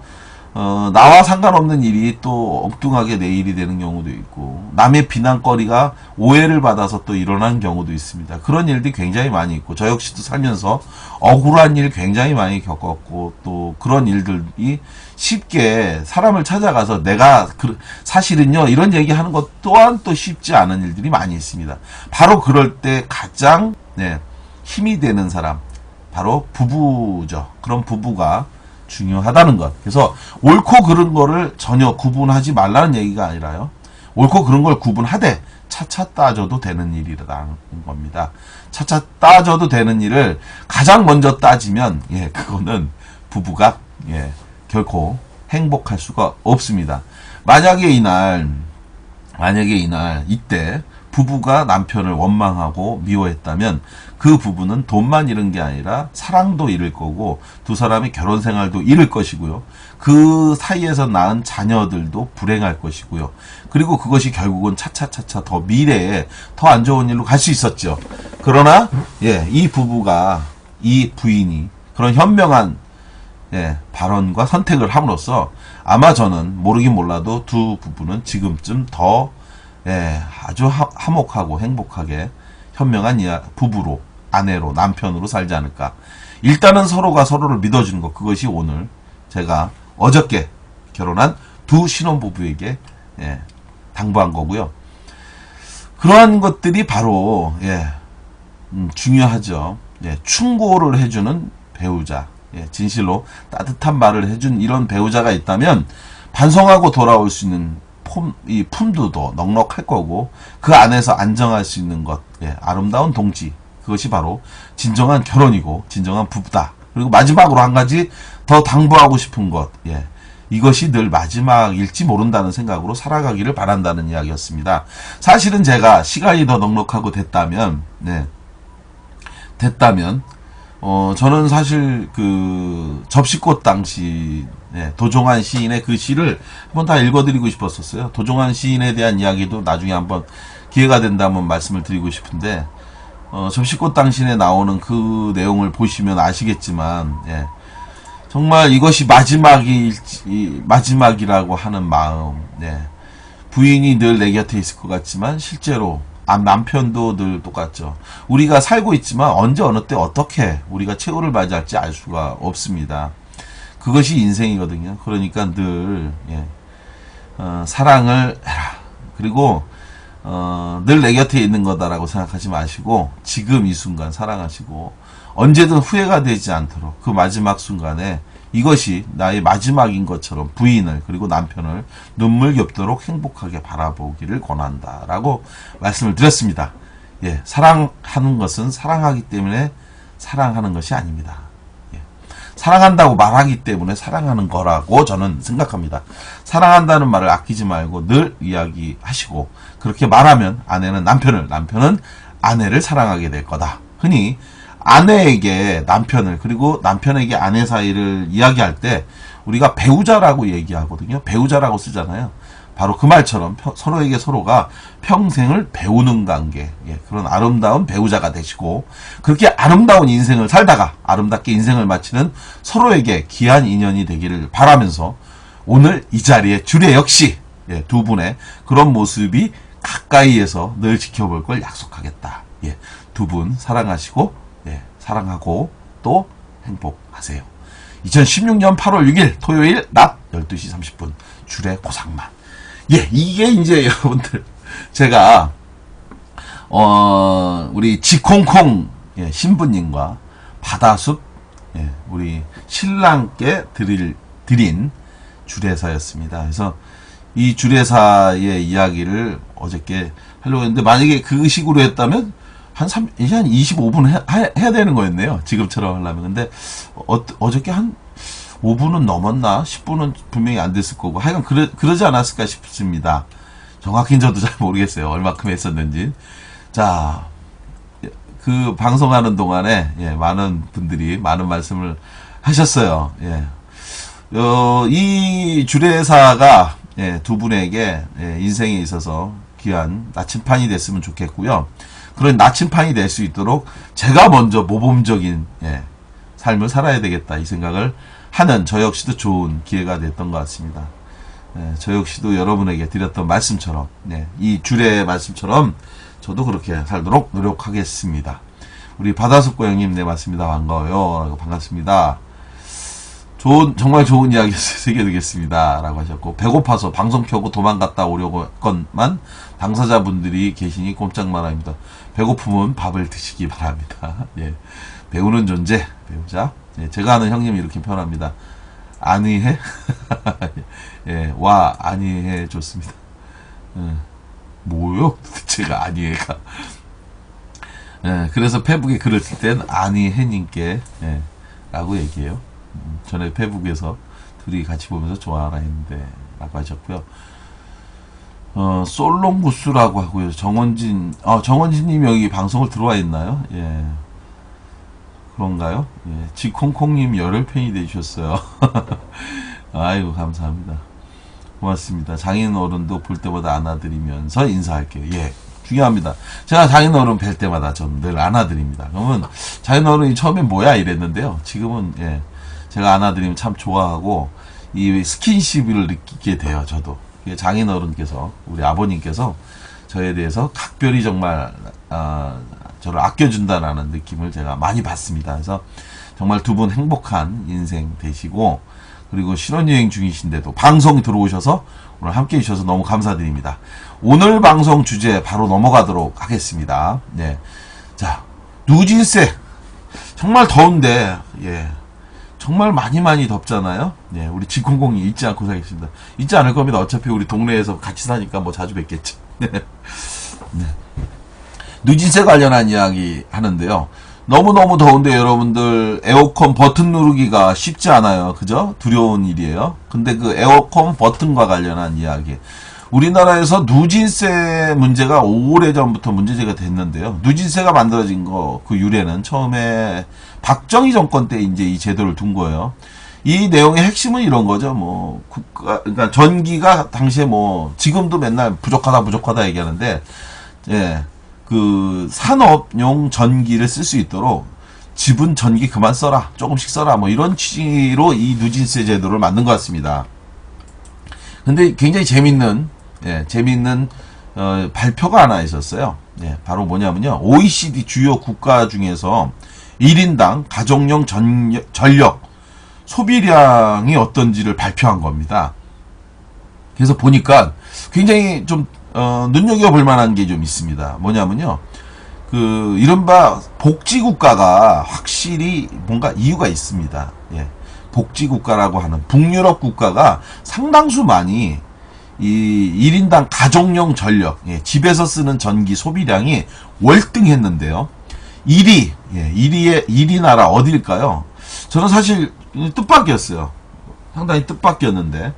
나와 상관없는 일이 또 엉뚱하게 내 일이 되는 경우도 있고, 남의 비난거리가 오해를 받아서 또 일어나는 경우도 있습니다. 그런 일들이 굉장히 많이 있고, 저 역시도 살면서 억울한 일 굉장히 많이 겪었고, 또 그런 일들이 쉽게 사람을 찾아가서 내가 사실은요 이런 얘기하는 것 또한 또 쉽지 않은 일들이 많이 있습니다. 바로 그럴 때 가장 힘이 되는 사람, 바로 부부죠. 그런 부부가 중요하다는 것. 그래서 옳고 그른 거를 전혀 구분하지 말라는 얘기가 아니라요, 옳고 그른 걸 구분하되 차차 따져도 되는 일이라는 겁니다. 차차 따져도 되는 일을 가장 먼저 따지면 그거는 부부가 결코 행복할 수가 없습니다. 만약에 이날 이때 부부가 남편을 원망하고 미워했다면 그 부부는 돈만 잃은 게 아니라 사랑도 잃을 거고, 두 사람의 결혼 생활도 잃을 것이고요. 그 사이에서 낳은 자녀들도 불행할 것이고요. 그리고 그것이 결국은 차차차차 더 미래에 더 안 좋은 일로 갈 수 있었죠. 그러나 이 부부가, 이 부인이 그런 현명한 발언과 선택을 함으로써 아마 저는 모르긴 몰라도 두 부부는 지금쯤 더 아주 화목하고 행복하게 현명한 부부로, 아내로, 남편으로 살지 않을까. 일단은 서로가 서로를 믿어주는 것, 그것이 오늘 제가 어저께 결혼한 두 신혼부부에게 당부한 거고요. 그러한 것들이 바로 중요하죠. 충고를 해주는 배우자, 진실로 따뜻한 말을 해준 이런 배우자가 있다면 반성하고 돌아올 수 있는 이 품도도 넉넉할 거고, 그 안에서 안정할 수 있는 것, 아름다운 동지, 그것이 바로 진정한 결혼이고 진정한 부부다. 그리고 마지막으로 한 가지 더 당부하고 싶은 것, 이것이 늘 마지막일지 모른다는 생각으로 살아가기를 바란다는 이야기였습니다. 사실은 제가 시간이 더 넉넉하고 됐다면 저는 사실 그 접시꽃 당시 도종환 시인의 그 시를 한번 다 읽어드리고 싶었었어요. 도종환 시인에 대한 이야기도 나중에 한번 기회가 된다면 말씀을 드리고 싶은데, 접시꽃 당신에 나오는 그 내용을 보시면 아시겠지만 정말 이것이 마지막이라고 하는 마음, 부인이 늘 내 곁에 있을 것 같지만 실제로 남편도 늘 똑같죠. 우리가 살고 있지만 언제 어느 때 어떻게 우리가 최후를 맞이할지 알 수가 없습니다. 그것이 인생이거든요. 그러니까 늘 사랑을 해라. 그리고 늘 내 곁에 있는 거다라고 생각하지 마시고 지금 이 순간 사랑하시고 언제든 후회가 되지 않도록 그 마지막 순간에 이것이 나의 마지막인 것처럼 부인을 그리고 남편을 눈물겹도록 행복하게 바라보기를 권한다라고 말씀을 드렸습니다. 사랑하는 것은 사랑하기 때문에 사랑하는 것이 아닙니다. 사랑한다고 말하기 때문에 사랑하는 거라고 저는 생각합니다. 사랑한다는 말을 아끼지 말고 늘 이야기하시고, 그렇게 말하면 아내는 남편을, 남편은 아내를 사랑하게 될 거다. 흔히 아내에게 남편을, 그리고 남편에게 아내 사이를 이야기할 때 우리가 배우자라고 얘기하거든요. 배우자라고 쓰잖아요. 바로 그 말처럼 서로에게 서로가 평생을 배우는 관계, 그런 아름다운 배우자가 되시고, 그렇게 아름다운 인생을 살다가 아름답게 인생을 마치는 서로에게 귀한 인연이 되기를 바라면서, 오늘 이 자리에 주례 역시 두 분의 그런 모습이 가까이에서 늘 지켜볼 걸 약속하겠다. 두 분 사랑하시고 사랑하고 또 행복하세요. 2016년 8월 6일 토요일 낮 12시 30분 주례 고상만. 이게 이제 여러분들 제가 우리 지콩콩 신부님과 바다숲 우리 신랑께 드린 주례사였습니다. 그래서 이 주례사의 이야기를 어저께 하려고 했는데, 만약에 그 식으로 했다면 한 25분 해야 되는 거였네요. 지금처럼 하려면. 근데 어저께 한 5분은 넘었나? 10분은 분명히 안 됐을 거고. 하여간 그러지 않았을까 싶습니다. 정확히는 저도 잘 모르겠어요. 얼마큼 했었는지. 자, 그 방송하는 동안에, 예, 많은 분들이 많은 말씀을 하셨어요. 예. 이 주례사가, 예, 두 분에게, 예, 인생에 있어서 귀한 나침판이 됐으면 좋겠고요. 그런 나침판이 될 수 있도록 제가 먼저 모범적인, 예, 삶을 살아야 되겠다 이 생각을 하는 저 역시도 좋은 기회가 됐던 것 같습니다. 예, 저 역시도 여러분에게 드렸던 말씀처럼, 예, 이 주례의 말씀처럼 저도 그렇게 살도록 노력하겠습니다. 우리 바다숙고 형님, 네, 맞습니다. 반가워요. 반갑습니다. 정말 좋은 이야기였어요. 새겨드리겠습니다. 라고 하셨고, 배고파서 방송 켜고 도망갔다 오려고 했건만 당사자분들이 계시니 꼼짝 말아입니다. 배고프면 밥을 드시기 바랍니다. 예. 배우는 존재, 배우자. 예, 제가 아는 형님이 이렇게 표현합니다. 안의해? 예, 와, 안의해 줬습니다. 뭐요? 도대체가 안의해가. 예, 그래서 페북에 글을 쓸 땐 안의해님께, 예, 라고 얘기해요. 전에 페북에서 둘이 같이 보면서 좋아하라 했는데, 라고 하셨고요. 솔롱구스라고 하고요. 정원진님 여기 방송을 들어와 있나요? 예. 그런가요? 예. 지콩콩님 열혈팬이 되셨어요. 아이고, 감사합니다. 고맙습니다. 장인어른도 볼 때마다 안아드리면서 인사할게요. 예. 중요합니다. 제가 장인어른 뵐 때마다 저는 늘 안아드립니다. 그러면 장인어른이 처음엔 뭐야 이랬는데요. 지금은, 예. 제가 안아드리면 참 좋아하고, 이 스킨십을 느끼게 돼요, 저도. 장인어른께서, 우리 아버님께서 저에 대해서 각별히 정말, 저를 아껴준다라는 느낌을 제가 많이 받습니다. 그래서 정말 두 분 행복한 인생 되시고, 그리고 신혼여행 중이신데도 방송 들어오셔서 오늘 함께 해주셔서 너무 감사드립니다. 오늘 방송 주제 바로 넘어가도록 하겠습니다. 네. 자, 누진세. 정말 더운데, 예. 정말 많이 덥잖아요. 네, 우리 지콩콩이 잊지 않고 살겠습니다. 잊지 않을 겁니다. 어차피 우리 동네에서 같이 사니까 뭐 자주 뵙겠죠. 네. 네. 누진세 관련한 이야기 하는데요. 너무너무 더운데 여러분들 에어컨 버튼 누르기가 쉽지 않아요. 그죠? 두려운 일이에요. 근데 그 에어컨 버튼과 관련한 이야기. 우리나라에서 누진세 문제가 오래전부터 문제제가 됐는데요. 누진세가 만들어진 그 유래는 처음에 박정희 정권 때 이제 이 제도를 둔 거예요. 이 내용의 핵심은 이런 거죠. 뭐, 그러니까 전기가 당시에 뭐, 지금도 맨날 부족하다 얘기하는데, 예, 그 산업용 전기를 쓸 수 있도록 집은 전기 그만 써라. 조금씩 써라. 뭐 이런 취지로 이 누진세 제도를 만든 것 같습니다. 근데 굉장히 재밌는 발표가 하나 있었어요. 예, 바로 뭐냐면요. OECD 주요 국가 중에서 1인당 가정용 전력 소비량이 어떤지를 발표한 겁니다. 그래서 보니까 굉장히 좀, 눈여겨볼 만한 게 좀 있습니다. 뭐냐면요. 그, 이른바 복지국가가 확실히 뭔가 이유가 있습니다. 예. 복지국가라고 하는 북유럽 국가가 상당수 많이 이 1인당 가정용 전력, 예, 집에서 쓰는 전기 소비량이 월등했는데요. 1위 나라 어디일까요? 저는 사실 뜻밖이었어요. 상당히 뜻밖이었는데,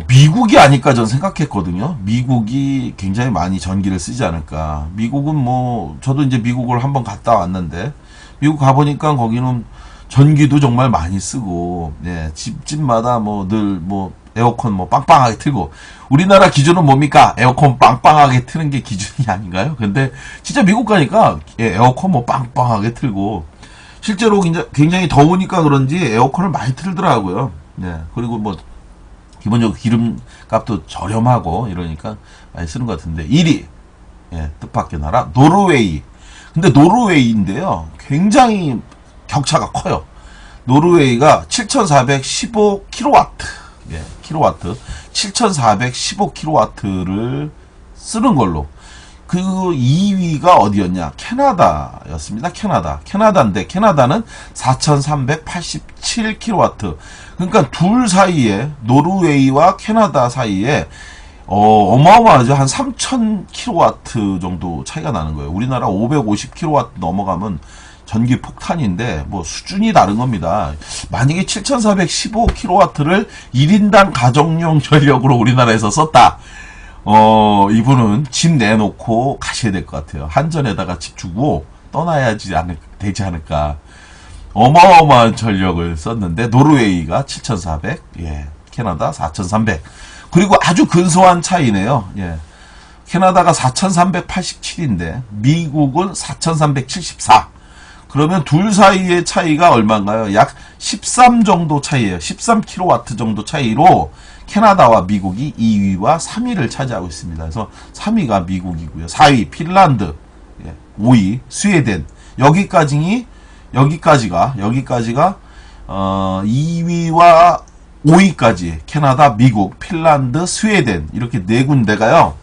미국이 아닐까 저는 생각했거든요. 미국이 굉장히 많이 전기를 쓰지 않을까. 미국은 뭐, 저도 이제 미국을 한번 갔다 왔는데, 미국 가보니까 거기는 전기도 정말 많이 쓰고, 예, 집마다 뭐 늘 뭐, 에어컨 뭐 빵빵하게 틀고, 우리나라 기준은 뭡니까? 에어컨 빵빵하게 트는 게 기준이 아닌가요? 근데 진짜 미국 가니까, 예, 에어컨 뭐 빵빵하게 틀고, 실제로 굉장히 더우니까 그런지 에어컨을 많이 틀더라고요. 예, 그리고 뭐, 기본적으로 기름값도 저렴하고 이러니까 많이 쓰는 것 같은데 1위, 예, 뜻밖의 나라 노르웨이. 근데 노르웨이인데요, 굉장히 격차가 커요. 노르웨이가 7,415kW, 예, 킬로와트 7,415kW를 쓰는 걸로. 그 2위가 어디였냐? 캐나다였습니다. 캐나다인데 캐나다는 4,387kW. 그러니까 둘 사이에, 노르웨이와 캐나다 사이에 어마어마하죠. 한 3,000kW 정도 차이가 나는 거예요. 우리나라 550kW 넘어가면 전기 폭탄인데 뭐 수준이 다른 겁니다. 만약에 7415kW를 1인당 가정용 전력으로 우리나라에서 썼다. 이분은 집 내놓고 가셔야 될 것 같아요. 한전에다가 집 주고 떠나야지 되지 않을까. 어마어마한 전력을 썼는데 노르웨이가 7400, 예, 캐나다 4300. 그리고 아주 근소한 차이네요. 예. 캐나다가 4387인데 미국은 4374. 그러면 둘 사이의 차이가 얼마인가요? 약 13 정도 차이예요. 13kW 정도 차이로 캐나다와 미국이 2위와 3위를 차지하고 있습니다. 그래서 3위가 미국이고요. 4위 핀란드, 5위 스웨덴. 여기까지가 2위와 5위까지 캐나다, 미국, 핀란드, 스웨덴 이렇게 네 군데가요.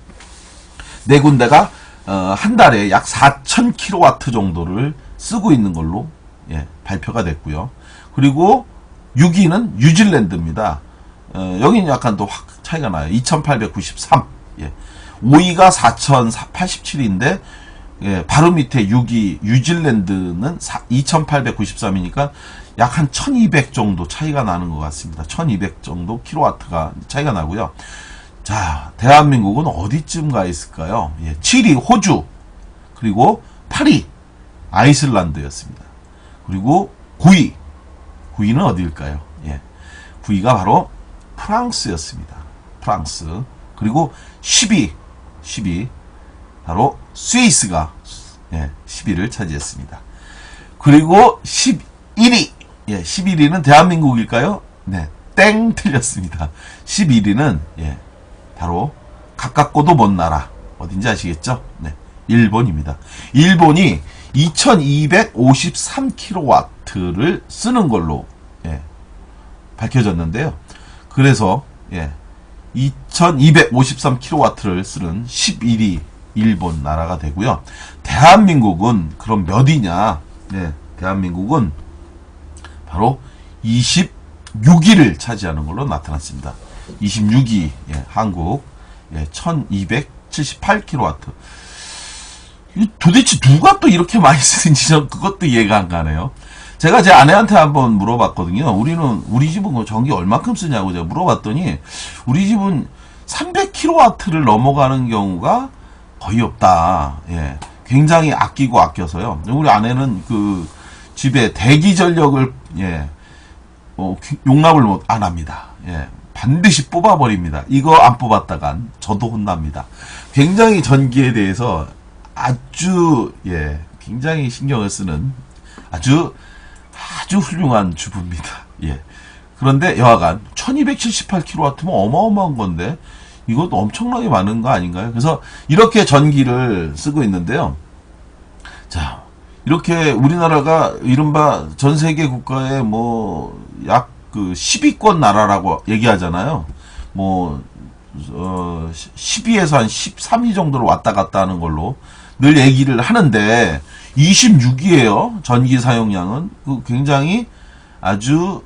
네 군데가 한 달에 약 4000kW 정도를 쓰고 있는 걸로 발표가 됐고요. 그리고 6위는 뉴질랜드입니다. 여기는 약간 또 확 차이가 나요. 2893. 5위가 4087인데 바로 밑에 6위 뉴질랜드는 2893이니까 약 한 1200 정도 차이가 나는 것 같습니다. 1200 정도 킬로와트가 차이가 나고요. 자, 대한민국은 어디쯤 가 있을까요? 7위 호주, 그리고 8위 아이슬란드였습니다. 그리고 9위는 어디일까요? 9위가 바로 프랑스였습니다. 프랑스. 그리고 10위 바로 스위스가 10위를 차지했습니다. 그리고 11위 11위는 대한민국일까요? 네, 땡 틀렸습니다. 11위는 바로 가깝고도 먼 나라 어딘지 아시겠죠? 네, 일본입니다. 일본이 2253kW를 쓰는 걸로 밝혀졌는데요. 그래서 2253kW를 쓰는 11위 일본 나라가 되고요. 대한민국은 그럼 몇 위냐? 대한민국은 바로 26위를 차지하는 걸로 나타났습니다. 26위 한국 1278kW. 도대체 누가 또 이렇게 많이 쓰는지 전 그것도 이해가 안 가네요. 제가 제 아내한테 한번 물어봤거든요. 우리 집은 전기 얼마큼 쓰냐고 제가 물어봤더니 우리 집은 300kW를 넘어가는 경우가 거의 없다. 굉장히 아끼고 아껴서요. 우리 아내는 그 집에 대기 전력을 용납을 안 합니다. 반드시 뽑아버립니다. 이거 안 뽑았다간 저도 혼납니다. 굉장히 전기에 대해서 아주 굉장히 신경을 쓰는 아주 훌륭한 주부입니다. 그런데 여하간 1278kW면 어마어마한 건데 이것도 엄청나게 많은 거 아닌가요? 그래서 이렇게 전기를 쓰고 있는데요. 자, 이렇게 우리나라가 이른바 전 세계 국가의 뭐 약 그 10위권 나라라고 얘기하잖아요. 뭐 10위에서 한 13위 정도로 왔다 갔다 하는 걸로 늘 얘기를 하는데 26위에요. 전기 사용량은 굉장히 아주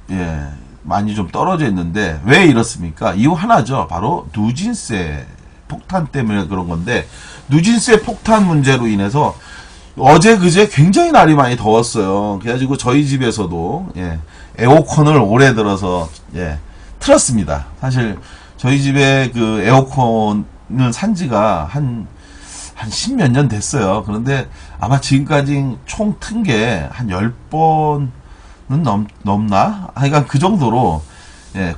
많이 좀 떨어져 있는데 왜 이렇습니까? 이유 하나죠. 바로 누진세 폭탄 때문에 그런 건데 누진세 폭탄 문제로 인해서 어제 그제 굉장히 날이 많이 더웠어요. 그래가지고 저희 집에서도 에어컨을 올해 들어서 틀었습니다. 사실 저희 집에 그 에어컨을 산 지가 한 10몇 년 됐어요. 그런데 아마 지금까지 총 튼 게 한 10번은 넘나? 하여간 그 정도로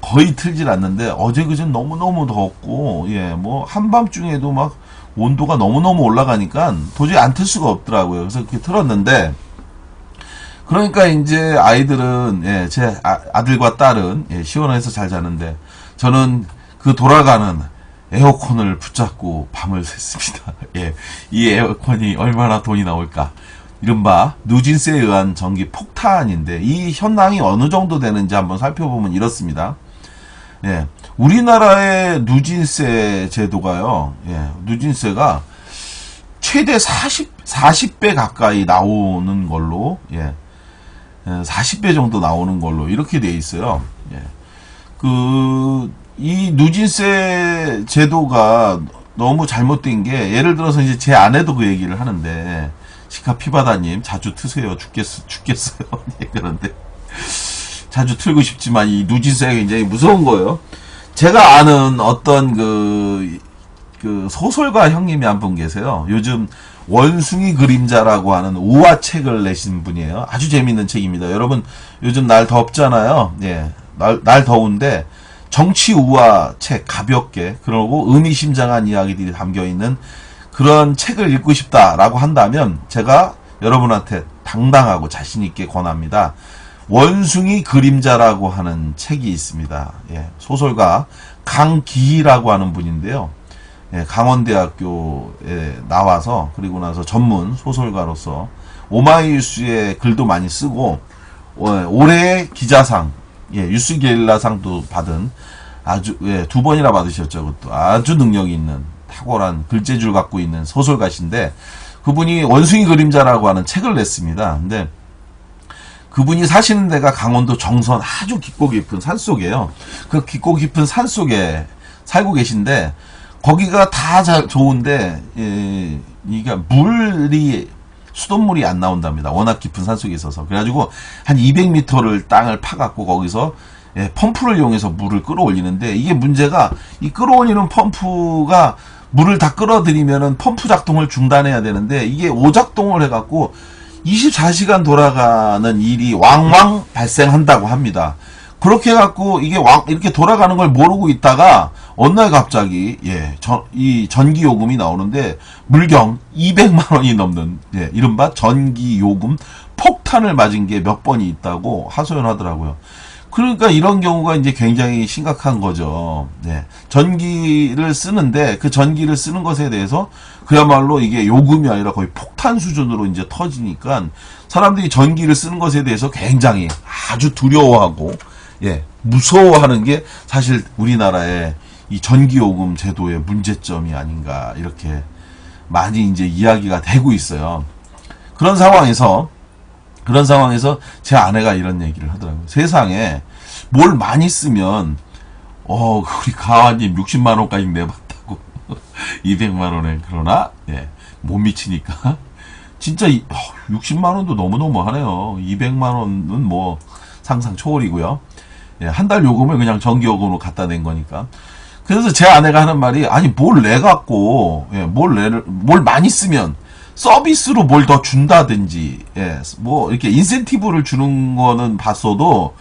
거의 틀질 않는데 어제 그전 너무너무 더웠고 뭐 한밤중에도 막 온도가 너무너무 올라가니까 도저히 안 틀 수가 없더라고요. 그래서 그렇게 틀었는데 그러니까 이제 아이들은 제 아들과 딸은 시원해서 잘 자는데 저는 그 돌아가는 에어컨을 붙잡고 밤을 샜습니다. 이 에어컨이 얼마나 돈이 나올까? 이른바 누진세에 의한 전기 폭탄인데 이 현황이 어느 정도 되는지 한번 살펴보면 이렇습니다. 우리나라의 누진세 제도가요. 누진세가 최대 40배 가까이 나오는 걸로 40배 정도 나오는 걸로 이렇게 돼 있어요. 이 누진세 제도가 너무 잘못된 게 예를 들어서 이제 제 아내도 그 얘기를 하는데 시카피바다님 자주 트세요. 죽겠어요. 예, 그런데 자주 틀고 싶지만 이 누진세가 굉장히 무서운 거예요. 제가 아는 어떤 그 소설가 형님이 한 분 계세요. 요즘 원숭이 그림자라고 하는 우화책을 내신 분이에요. 아주 재밌는 책입니다. 여러분 요즘 날 덥잖아요. 예, 날 더운데 정치 우화책 가볍게 그러고 의미심장한 이야기들이 담겨있는 그런 책을 읽고 싶다라고 한다면 제가 여러분한테 당당하고 자신있게 권합니다. 원숭이 그림자라고 하는 책이 있습니다. 예, 소설가 강기희라고 하는 분인데요. 예, 강원대학교에 나와서 그리고 나서 전문 소설가로서 오마이뉴스에 글도 많이 쓰고 올해의 기자상, 예, 뉴스게릴라상도 받은 아주 두 번이나 받으셨죠. 그것도 아주 능력이 있는 탁월한 글재주를 갖고 있는 소설가신데 그분이 원숭이 그림자라고 하는 책을 냈습니다. 근데 그분이 사시는 데가 강원도 정선 아주 깊고 깊은 산속이에요. 그 깊고 깊은 산속에 살고 계신데 거기가 다 잘 좋은데 이게 물이 수돗물이 안 나온답니다. 워낙 깊은 산속에 있어서. 그래가지고 한 200m를 땅을 파갖고 거기서 펌프를 이용해서 물을 끌어올리는데 이게 문제가 이 끌어올리는 펌프가 물을 다 끌어들이면은 펌프 작동을 중단해야 되는데 이게 오작동을 해갖고 24시간 돌아가는 일이 왕왕 발생한다고 합니다. 그렇게 해갖고 이게 이렇게 돌아가는 걸 모르고 있다가 어느 날 갑자기 이 전기요금이 나오는데 물경 200만 원이 넘는 이른바 전기요금 폭탄을 맞은 게 몇 번이 있다고 하소연하더라고요. 그러니까 이런 경우가 이제 굉장히 심각한 거죠. 전기를 쓰는데 그 전기를 쓰는 것에 대해서 그야말로 이게 요금이 아니라 거의 폭탄 수준으로 이제 터지니까 사람들이 전기를 쓰는 것에 대해서 굉장히 아주 두려워하고 무서워하는 게 사실 우리나라의 이 전기요금 제도의 문제점이 아닌가 이렇게 많이 이제 이야기가 되고 있어요. 그런 상황에서 제 아내가 이런 얘기를 하더라고요. 세상에 뭘 많이 쓰면 우리 가와님 60만 원까지 내봤다고 200만 원에 그러나 못 미치니까 진짜 60만 원도 너무너무 하네요. 200만 원은 뭐 상상 초월이고요. 한 달 요금을 그냥 전기요금으로 갖다 낸 거니까. 그래서 제 아내가 하는 말이 아니 뭘 내갖고 뭘 많이 쓰면 서비스로 뭘 더 준다든지 뭐 이렇게 인센티브를 주는 거는 봤어도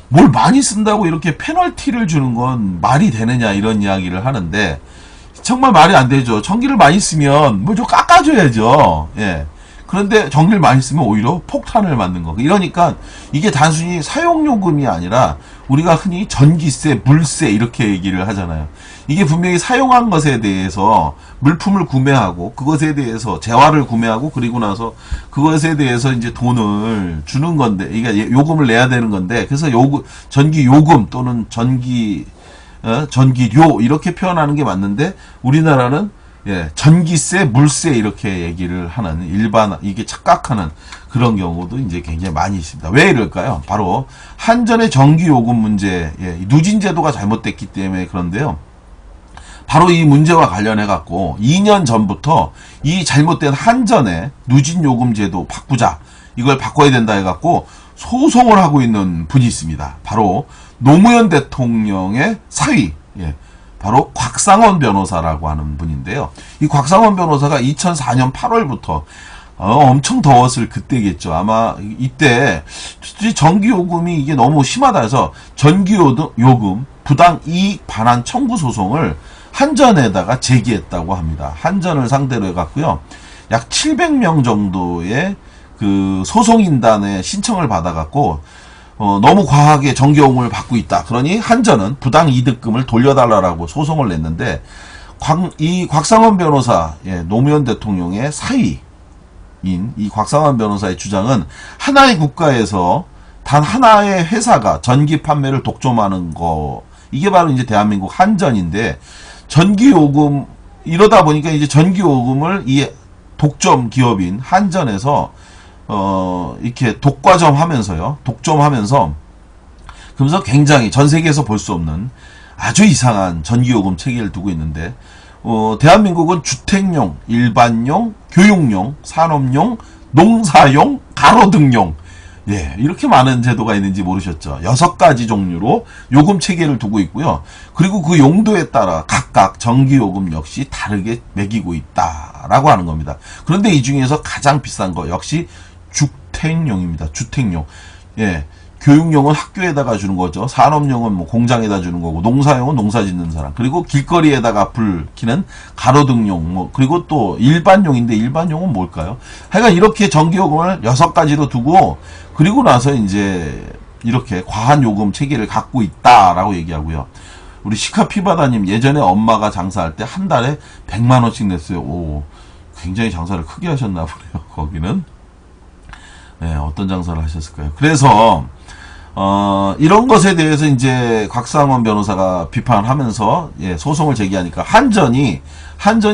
뭘 많이 쓴다고 이렇게 페널티를 주는 건 말이 되느냐 이런 이야기를 하는데 정말 말이 안 되죠. 전기를 많이 쓰면 뭘 좀 깎아줘야죠. 그런데 전기를 많이 쓰면 오히려 폭탄을 맞는 거. 이러니까 이게 단순히 사용요금이 아니라 우리가 흔히 전기세, 물세 이렇게 얘기를 하잖아요. 이게 분명히 사용한 것에 대해서 물품을 구매하고 그것에 대해서 재화를 구매하고 그리고 나서 그것에 대해서 이제 돈을 주는 건데 이게 요금을 내야 되는 건데 그래서 전기 요금 또는 전기료 이렇게 표현하는 게 맞는데 우리나라는 전기세, 물세 이렇게 얘기를 하는 이게 착각하는 그런 경우도 이제 굉장히 많이 있습니다. 왜 이럴까요? 바로 한전의 전기요금 문제, 누진제도가 잘못됐기 때문에 그런데요. 바로 이 문제와 관련해 갖고 2년 전부터 이 잘못된 한전의 누진요금제도 바꾸자, 이걸 바꿔야 된다 해 갖고 소송을 하고 있는 분이 있습니다. 바로 노무현 대통령의 사위, 바로 곽상원 변호사라고 하는 분인데요. 이 곽상원 변호사가 2004년 8월부터 엄청 더웠을 그때겠죠. 아마 이때 전기요금이 이게 너무 심하다 해서 전기요금 부당 이익 반환 청구 소송을 한전에다가 제기했다고 합니다. 한전을 상대로 해갖고요. 약 700명 정도의 그 소송인단의 신청을 받아갖고 너무 과하게 전기요금을 받고 있다. 그러니 한전은 부당 이득금을 돌려달라고 소송을 냈는데 이 곽상원 변호사, 노무현 대통령의 사위인 이 곽상원 변호사의 주장은 하나의 국가에서 단 하나의 회사가 전기 판매를 독점하는 거, 이게 바로 이제 대한민국 한전인데 전기요금 이러다 보니까 이제 전기요금을 이 독점 기업인 한전에서 이렇게 독점하면서 그러면서 굉장히 전 세계에서 볼 수 없는 아주 이상한 전기요금 체계를 두고 있는데 대한민국은 주택용, 일반용, 교육용, 산업용, 농사용, 가로등용, 예, 이렇게 많은 제도가 있는지 모르셨죠? 6가지 종류로 요금 체계를 두고 있고요. 그리고 그 용도에 따라 각각 전기요금 역시 다르게 매기고 있다라고 하는 겁니다. 그런데 이 중에서 가장 비싼 거 역시 주택용입니다. 주택용. 예. 교육용은 학교에다가 주는 거죠. 산업용은 뭐 공장에다 주는 거고, 농사용은 농사 짓는 사람. 그리고 길거리에다가 불 켜는 가로등용, 뭐, 그리고 또 일반용인데 일반용은 뭘까요? 하여간 이렇게 전기요금을 6가지로 두고, 그리고 나서 이제 이렇게 과한 요금 체계를 갖고 있다라고 얘기하고요. 우리 시카피바다님 예전에 엄마가 장사할 때 한 달에 100만원씩 냈어요. 오, 굉장히 장사를 크게 하셨나 보네요. 거기는. 네, 어떤 장사를 하셨을까요? 그래서 이런 것에 대해서 이제 곽상원 변호사가 비판하면서 예, 소송을 제기하니까 한전이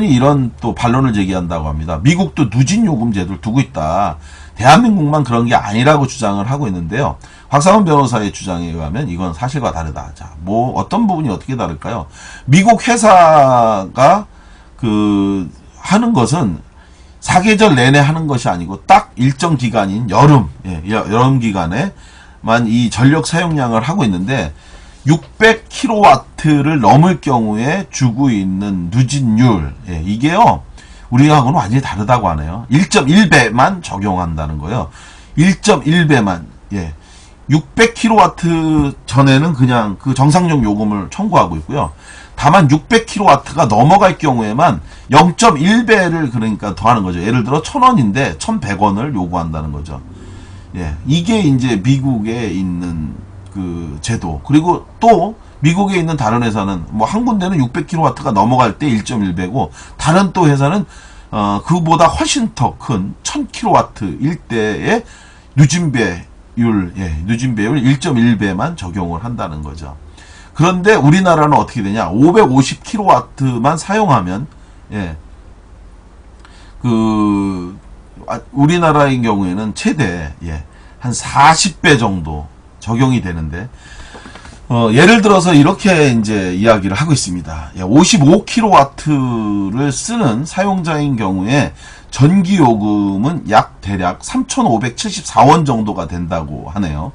이런 또 반론을 제기한다고 합니다. 미국도 누진 요금 제도를 두고 있다. 대한민국만 그런 게 아니라고 주장을 하고 있는데요. 곽상원 변호사의 주장에 의하면 이건 사실과 다르다. 자, 뭐 어떤 부분이 어떻게 다를까요? 미국 회사가 하는 것은 사계절 내내 하는 것이 아니고 딱 일정 기간인 여름, 예, 여름 기간에만 이 전력 사용량을 하고 있는데 600kW를 넘을 경우에 주고 있는 누진율, 예, 이게요 우리하고는 완전히 다르다고 하네요. 1.1배만 적용한다는 거예요. 1.1배만. 예. 600kW 전에는 그냥 그 정상적 요금을 청구하고 있고요. 다만 600kW가 넘어갈 경우에만 0.1배를 그러니까 더하는 거죠. 예를 들어 1,000원인데 1,100원을 요구한다는 거죠. 예. 이게 이제 미국에 있는 그 제도. 그리고 또 미국에 있는 다른 회사는 뭐 한 군데는 600kW가 넘어갈 때 1.1배고 다른 또 회사는 그보다 훨씬 더 큰 1000kW 일대의 누진배율, 예, 누진배율 1.1배만 적용을 한다는 거죠. 그런데 우리나라는 어떻게 되냐? 550kW만 사용하면, 예, 우리나라인 경우에는 최대, 예, 한 40배 정도 적용이 되는데, 예를 들어서 이렇게 이제 이야기를 하고 있습니다. 55kW를 쓰는 사용자인 경우에 전기요금은 대략 3,574원 정도가 된다고 하네요.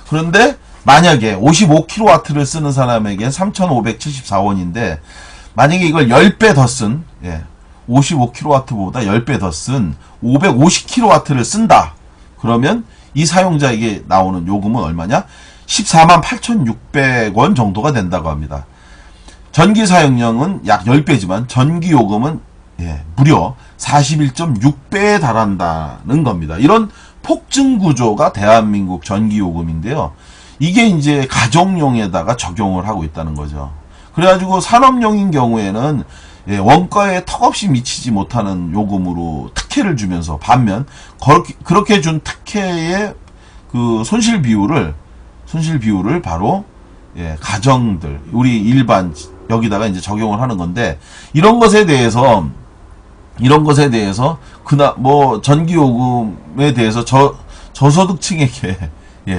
그런데 만약에 55kW를 쓰는 사람에겐 3,574원인데 만약에 이걸 10배 더 쓴, 55kW보다 10배 더 쓴 550kW를 쓴다. 그러면 이 사용자에게 나오는 요금은 얼마냐? 148,600원 정도가 된다고 합니다. 전기 사용량은 약 10배지만 전기요금은 무려 41.6배에 달한다는 겁니다. 이런 폭증 구조가 대한민국 전기요금인데요. 이게 이제 가정용에다가 적용을 하고 있다는 거죠. 그래가지고 산업용인 경우에는 원가에 턱없이 미치지 못하는 요금으로 특혜를 주면서 반면 그렇게 준 특혜의 그 손실 비율을 바로 가정들 우리 일반 여기다가 이제 적용을 하는 건데 이런 것에 대해서 뭐 전기요금에 대해서 저소득층에게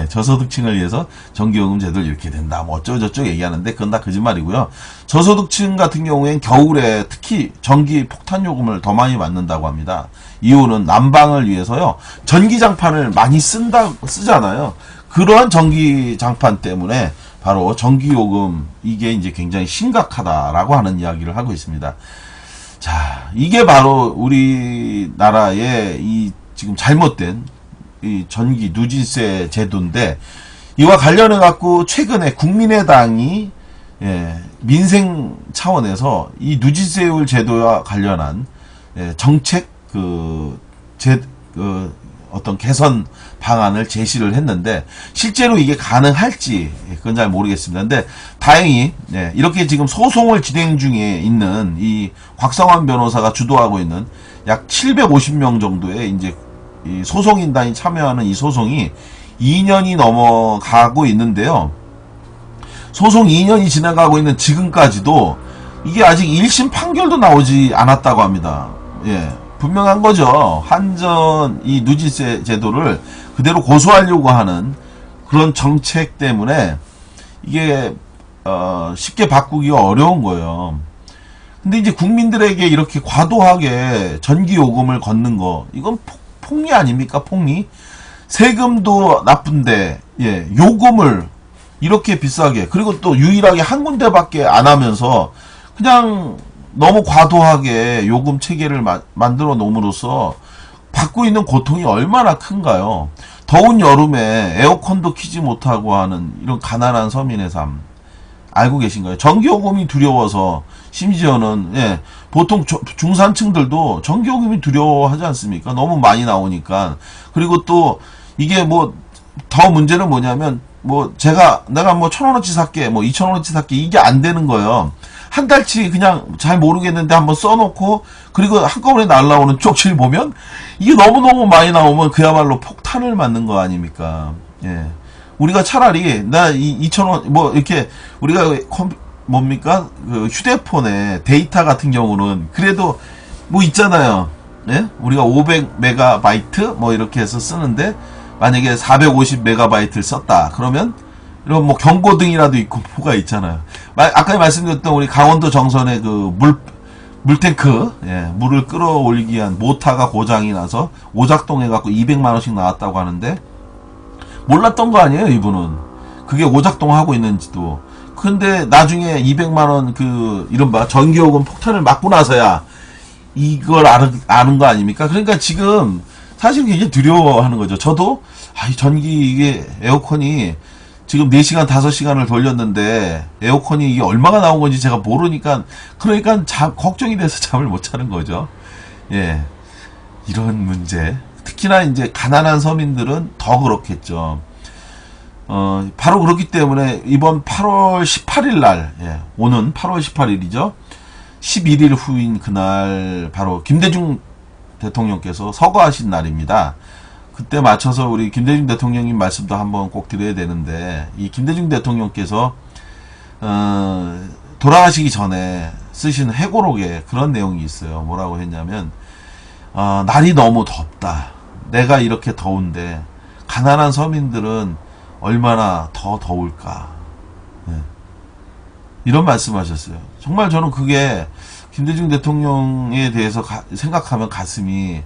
저소득층을 위해서 전기요금 제도를 이렇게 된다 뭐 어쩌고저쩌고 얘기하는데 그건 다 거짓말이고요. 저소득층 같은 경우엔 겨울에 특히 전기 폭탄요금을 더 많이 받는다고 합니다. 이유는 난방을 위해서요 전기장판을 많이 쓰잖아요. 그러한 전기장판 때문에 바로 전기요금 이게 이제 굉장히 심각하다라고 하는 이야기를 하고 있습니다. 자, 이게 바로 우리나라의 이 지금 잘못된 이 전기 누진세 제도인데 이와 관련해 갖고 최근에 국민의당이 민생 차원에서 이 누진세율 제도와 관련한 정책 어떤 개선 방안을 제시를 했는데 실제로 이게 가능할지 그건 잘 모르겠습니다. 근데 다행히 이렇게 지금 소송을 진행 중에 있는 이 곽상원 변호사가 주도하고 있는 약 750명 정도의 이제 이 소송인단이 참여하는 이 소송이 2년이 넘어가고 있는데요. 소송 2년이 지나가고 있는 지금까지도 이게 아직 1심 판결도 나오지 않았다고 합니다. 분명한 거죠. 한전 이 누진세 제도를 그대로 고수하려고 하는 그런 정책 때문에 이게 쉽게 바꾸기가 어려운 거예요. 근데 이제 국민들에게 이렇게 과도하게 전기요금을 걷는 거, 이건 폭리 아닙니까? 폭리? 세금도 나쁜데, 예, 요금을 이렇게 비싸게, 그리고 또 유일하게 한 군데밖에 안 하면서 그냥 너무 과도하게 요금 체계를 만들어 놓음으로써 받고 있는 고통이 얼마나 큰가요? 더운 여름에 에어컨도 켜지 못하고 하는 이런 가난한 서민의 삶 알고 계신가요? 전기요금이 두려워서 심지어는 예, 보통 중산층들도 전기요금이 두려워하지 않습니까? 너무 많이 나오니까. 그리고 또 이게 뭐 더 문제는 뭐냐면 뭐 내가 뭐 1,000원어치 살게 뭐 2,000원어치 살게 이게 안 되는 거예요. 한 달치 그냥 잘 모르겠는데 한번 써놓고 그리고 한꺼번에 날라오는 쪽지를 보면 이게 너무너무 많이 나오면 그야말로 폭탄을 맞는 거 아닙니까? 예. 우리가 차라리 나 이 2,000원 뭐 이렇게 우리가 뭡니까? 그 휴대폰에 데이터 같은 경우는 그래도 뭐 있잖아요. 예? 우리가 500메가바이트 뭐 이렇게 해서 쓰는데 만약에 450메가바이트를 썼다. 그러면 이런 뭐 경고등이라도 있고 뭐가 있잖아요. 아까 말씀드렸던 우리 강원도 정선의 그 물탱크, 예, 물을 끌어올리기 위한 모터가 고장이 나서 오작동해갖고 200만 원씩 나왔다고 하는데 몰랐던 거 아니에요, 이분은. 그게 오작동하고 있는지도. 근데 나중에 200만 원 그 이른바 전기요금 폭탄을 맞고 나서야 이걸 아는 거 아닙니까? 그러니까 지금 사실 굉장히 두려워하는 거죠. 저도 이게 에어컨이 지금 4시간 5시간을 돌렸는데 에어컨이 이게 얼마가 나온 건지 제가 모르니까 그러니까 걱정이 돼서 잠을 못 자는 거죠. 예. 이런 문제. 특히나 이제 가난한 서민들은 더 그렇겠죠. 바로 그렇기 때문에 이번 8월 18일 날, 예, 오는 8월 18일이죠. 11일 후인 그날 바로 김대중 대통령께서 서거하신 날입니다. 그때 맞춰서 우리 김대중 대통령님 말씀도 한번 꼭 드려야 되는데 이 김대중 대통령께서 돌아가시기 전에 쓰신 회고록에 그런 내용이 있어요. 뭐라고 했냐면 날이 너무 덥다. 내가 이렇게 더운데 가난한 서민들은 얼마나 더 더울까. 네. 이런 말씀하셨어요. 정말 저는 그게 김대중 대통령에 대해서 생각하면 가슴이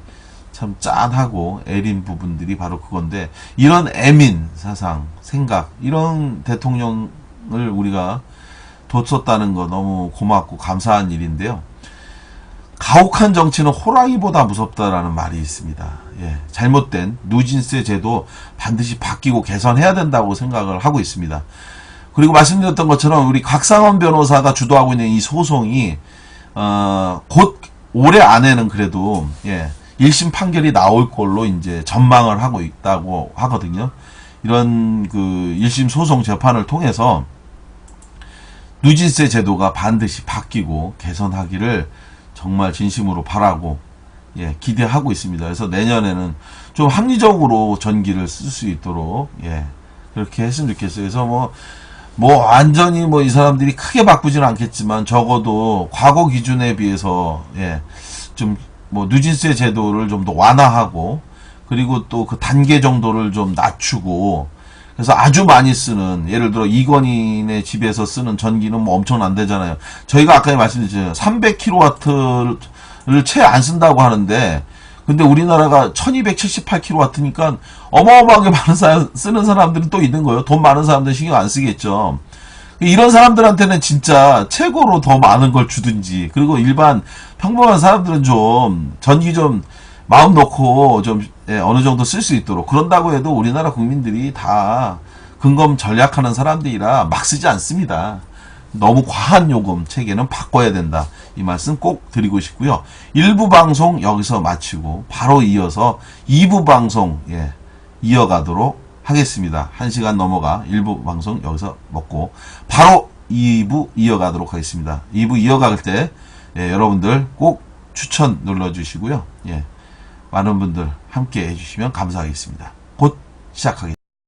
참 짠하고 애린 부분들이 바로 그건데 이런 애민 사상, 생각 이런 대통령을 우리가 뒀었다는 거 너무 고맙고 감사한 일인데요. 가혹한 정치는 호랑이보다 무섭다라는 말이 있습니다. 예, 잘못된 누진세 제도 반드시 바뀌고 개선해야 된다고 생각을 하고 있습니다. 그리고 말씀드렸던 것처럼 우리 곽상원 변호사가 주도하고 있는 이 소송이 곧 올해 안에는 그래도 예, 1심 판결이 나올 걸로 이제 전망을 하고 있다고 하거든요. 이런 그 1심 소송 재판을 통해서 누진세 제도가 반드시 바뀌고 개선하기를 정말 진심으로 바라고 예, 기대하고 있습니다. 그래서 내년에는 좀 합리적으로 전기를 쓸 수 있도록 예, 그렇게 했으면 좋겠어요. 그래서 뭐 완전히 뭐 이 사람들이 크게 바꾸지는 않겠지만 적어도 과거 기준에 비해서 예, 좀 뭐 누진세 제도를 좀 더 완화하고 그리고 또 그 단계 정도를 좀 낮추고 그래서 아주 많이 쓰는 예를 들어 이건희네 집에서 쓰는 전기는 뭐 엄청 안 되잖아요. 저희가 아까 말씀드렸잖아요. 300kW를 채 안 쓴다고 하는데 근데 우리나라가 1278kW니까 어마어마하게 많은 쓰는 사람들은 또 있는 거예요. 돈 많은 사람들은 신경 안 쓰겠죠. 이런 사람들한테는 진짜 최고로 더 많은 걸 주든지 그리고 일반 평범한 사람들은 좀 전기 좀 마음 놓고 좀 예, 어느 정도 쓸 수 있도록 그런다고 해도 우리나라 국민들이 다 근검 전략하는 사람들이라 막 쓰지 않습니다. 너무 과한 요금 체계는 바꿔야 된다. 이 말씀 꼭 드리고 싶고요. 1부 방송 여기서 마치고 바로 이어서 2부 방송 예, 이어가도록 하겠습니다. 1시간 넘어가 1부 방송 여기서 먹고 바로 2부 이어가도록 하겠습니다. 2부 이어갈 때 예, 여러분들 꼭 추천 눌러주시고요. 예, 많은 분들 함께 해주시면 감사하겠습니다. 곧 시작하겠습니다.